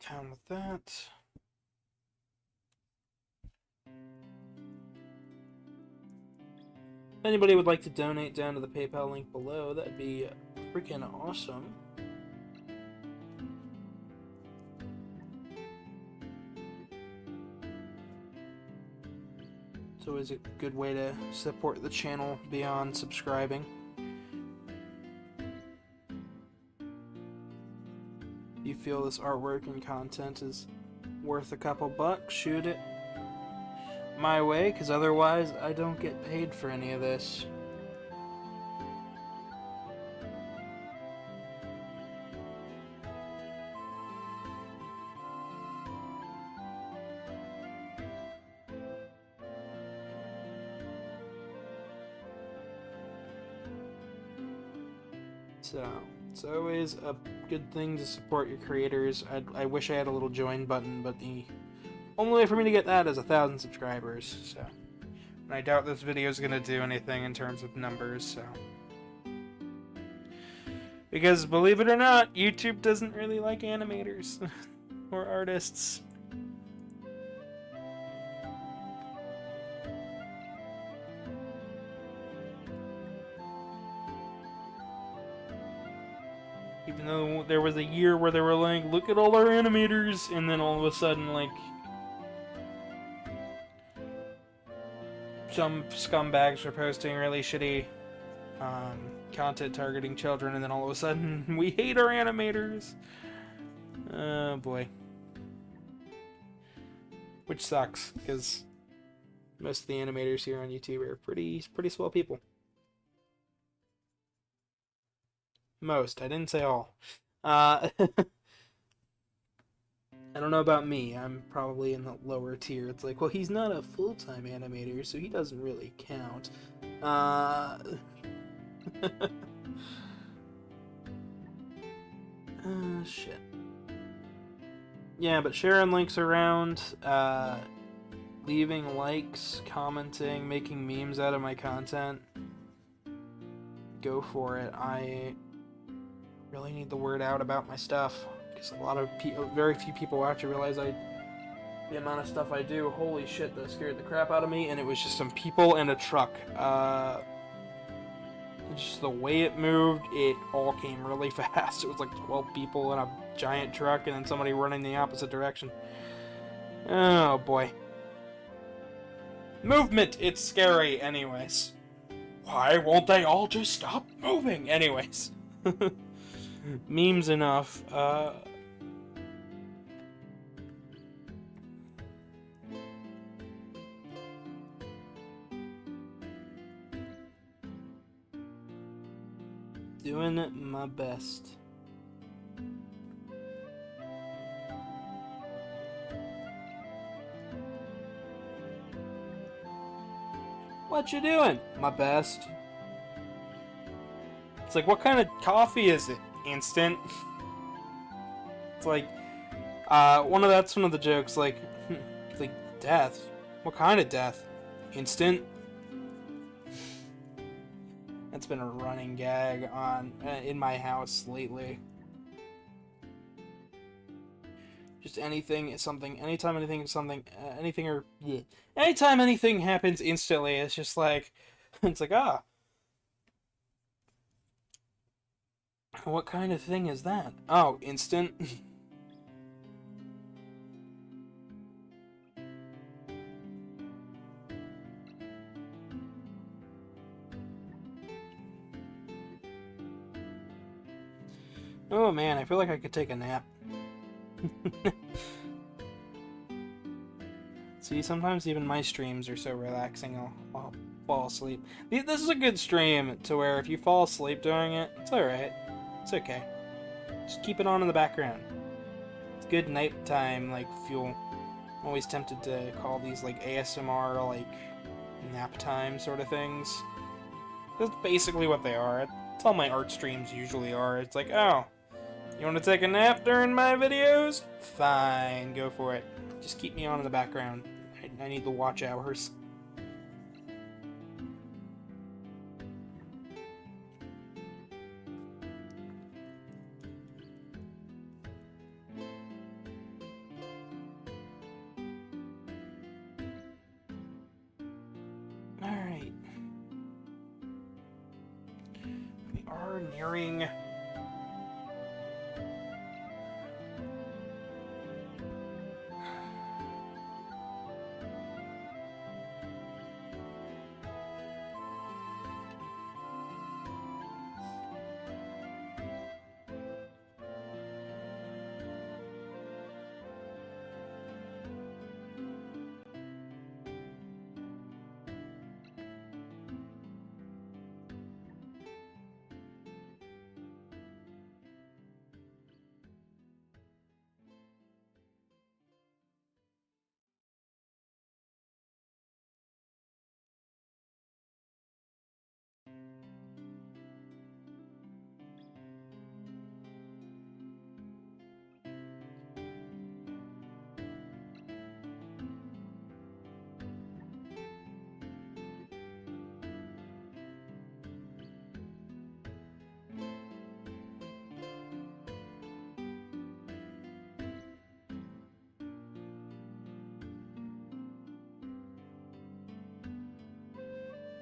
Down with that. If anybody would like to donate down to the PayPal link below, that'd be freaking awesome. It's always a good way to support the channel beyond subscribing. If you feel this artwork and content is worth a couple bucks, shoot it my way, because otherwise I don't get paid for any of this. So, it's always a good thing to support your creators. I wish I had a little join button, but the only way for me to get that is 1,000 subscribers, so. And I doubt this video is going to do anything in terms of numbers, so. Because, believe it or not, YouTube doesn't really like animators or artists. Even though there was a year where they were like, look at all our animators, and then all of a sudden, like, some scumbags were posting really shitty content targeting children, and then all of a sudden, we hate our animators. Oh boy. Which sucks, because most of the animators here on YouTube are pretty swell people. Most. I didn't say all. I don't know about me. I'm probably in the lower tier. It's like, well, he's not a full-time animator, so he doesn't really count. Shit. Yeah, but sharing links around, leaving likes, commenting, making memes out of my content. Go for it. I really need the word out about my stuff, because a lot of very few people actually realize the amount of stuff I do. Holy shit, that scared the crap out of me, and it was just some people and a truck. Just the way it moved, it all came really fast. It was like 12 people in a giant truck, and then somebody running the opposite direction. Oh boy. Movement! It's scary, anyways. Why won't they all just stop moving? Anyways. Memes enough. Doing my best. What you doing? My best. It's like, what kind of coffee is it? Instant. It's like, that's one of the jokes, like, it's like, death? What kind of death? Instant? That's been a running gag on, in my house lately. Just anything is something, anytime anything is something, anytime anything happens instantly, it's just like, it's like, ah. What kind of thing is that? Oh, instant? Oh man, I feel like I could take a nap. See, sometimes even my streams are so relaxing, I'll fall asleep. This is a good stream to where if you fall asleep during it, it's alright. It's okay. Just keep it on in the background. It's good nighttime, like, fuel. I'm always tempted to call these, like, ASMR, like, nap time sort of things. That's basically what they are. That's all my art streams usually are. It's like, oh, you want to take a nap during my videos? Fine, go for it. Just keep me on in the background. I need the watch hours. Alright. We are nearing...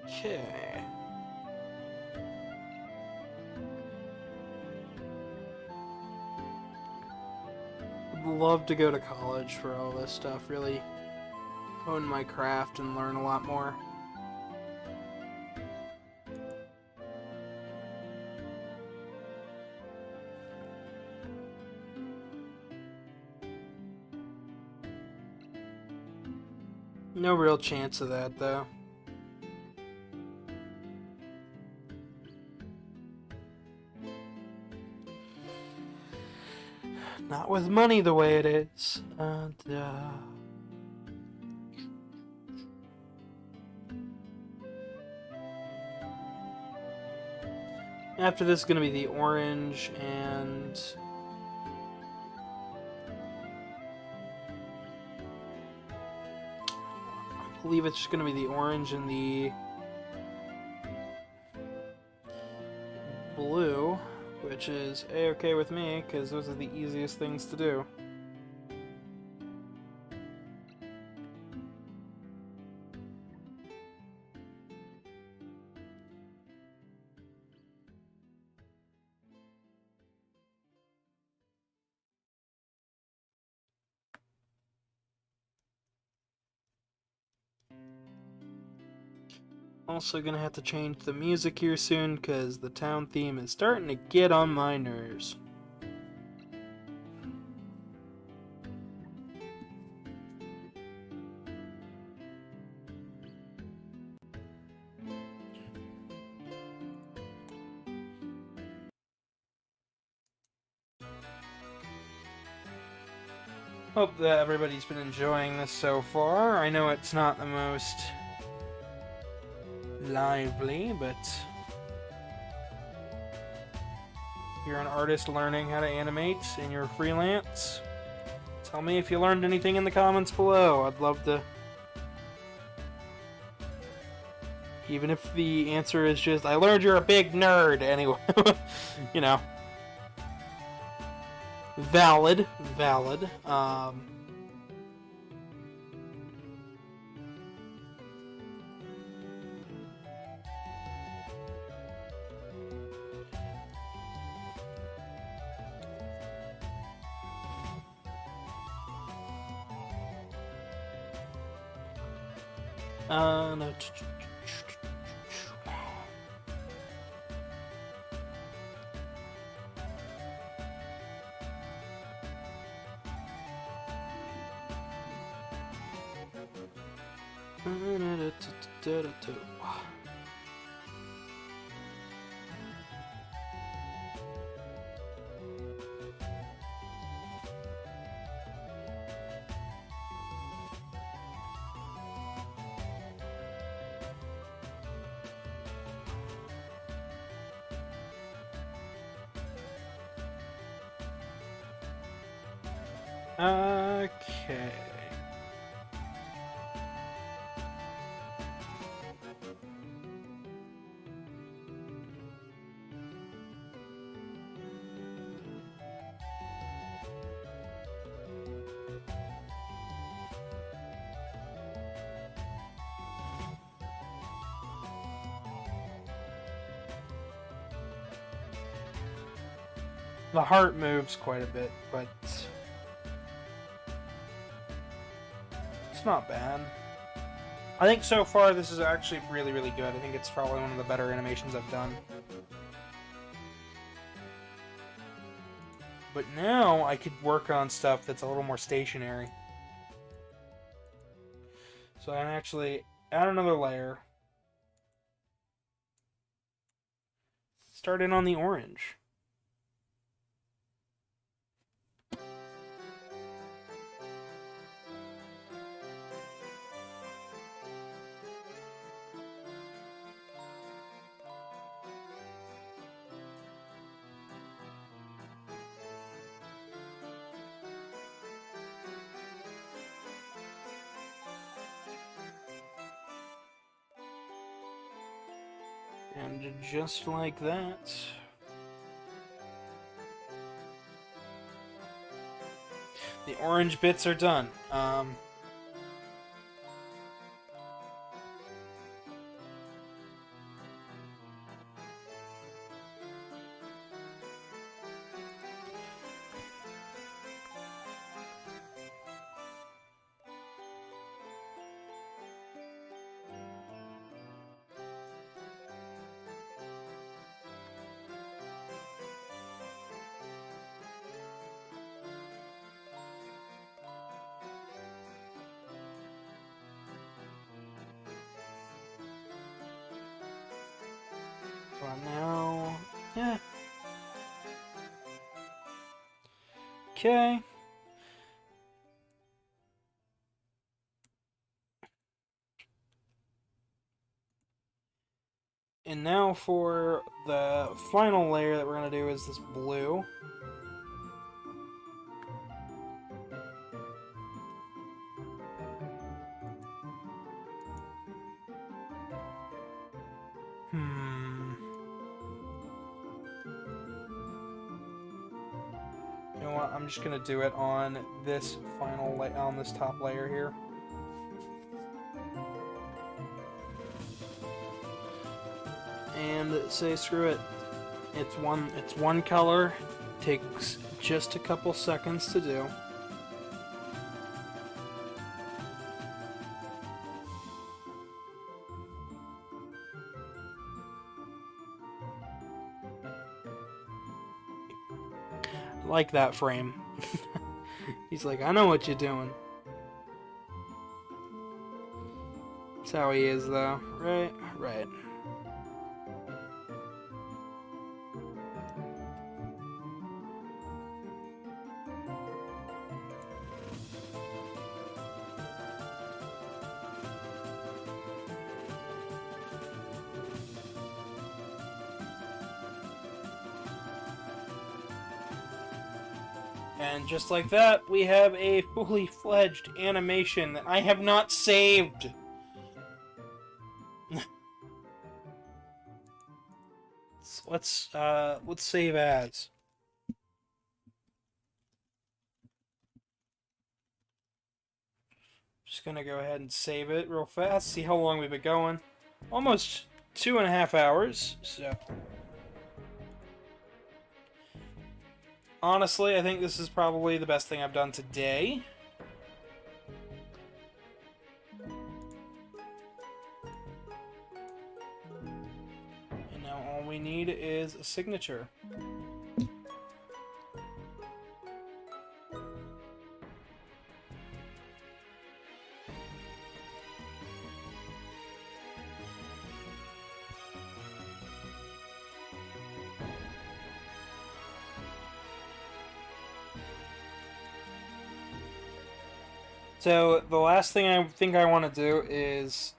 Okay. Would love to go to college for all this stuff, really hone my craft and learn a lot more. No real chance of that, though. Not with money the way it is. After this is going to be the orange and... I believe it's just going to be the orange and the blue, which is a-okay with me, because those are the easiest things to do. Also gonna have to change the music here soon, because the town theme is starting to get on my nerves. Hope that everybody's been enjoying this so far. I know it's not the most lively, but if you're an artist learning how to animate and you're freelance, tell me if you learned anything in the comments below. I'd love to. Even if the answer is just, I learned you're a big nerd, anyway. You know. Valid. No. Okay. The heart moves quite a bit, but it's not bad. I think so far this is actually really, really good. I think it's probably one of the better animations I've done. But now I could work on stuff that's a little more stationary. So I can actually add another layer. Start in on the orange. And just like that, the orange bits are done. Now... Yeah. Okay. And now for the final layer that we're going to do is this blue. You know what? I'm just going to do it on this on this top layer here. And say screw it. It's one color. Takes just a couple seconds to do. Like that frame. He's like, I know what you're doing. That's how he is, though. Right? Right. And just like that, we have a fully fledged animation that I have not saved. Let's save as. Just gonna go ahead and save it real fast. See how long we've been going. Almost 2.5 hours. So. Honestly, I think this is probably the best thing I've done today. And now all we need is a signature. So, the last thing I think I want to do is...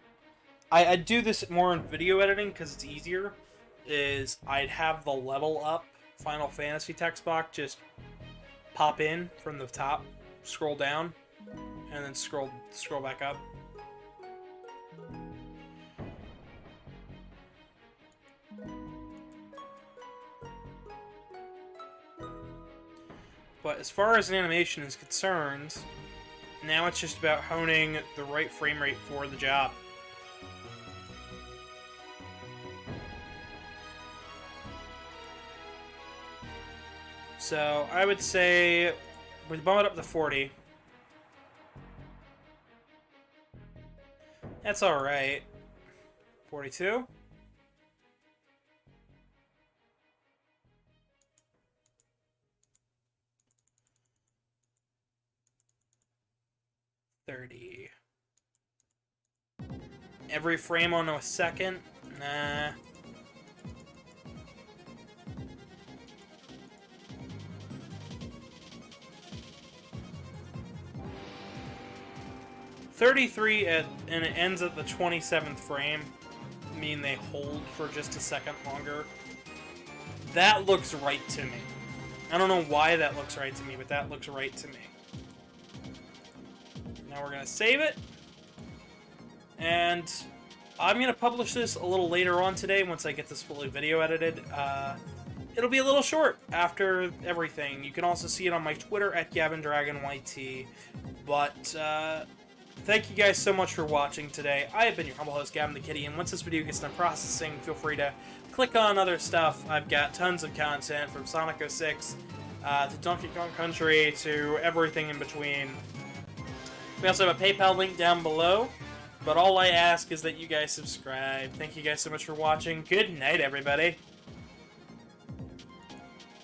I do this more in video editing because it's easier. Is I'd have the level up Final Fantasy text box just pop in from the top, scroll down, and then scroll back up. But as far as an animation is concerned... Now it's just about honing the right frame rate for the job. So, I would say we bump it up to 40. That's alright. 42? Every frame on a second? Nah. And it ends at the 27th frame. I mean, they hold for just a second longer. That looks right to me. I don't know why that looks right to me, but that looks right to me. Now we're gonna save it. And I'm going to publish this a little later on today once I get this fully video edited. It'll be a little short after everything. You can also see it on my Twitter at GavinDragonYT. But thank you guys so much for watching today. I have been your humble host, Gavin the Kitty, and once this video gets done processing, feel free to click on other stuff. I've got tons of content from Sonic 06 to Donkey Kong Country to everything in between. We also have a PayPal link down below. But all I ask is that you guys subscribe. Thank you guys so much for watching. Good night, everybody.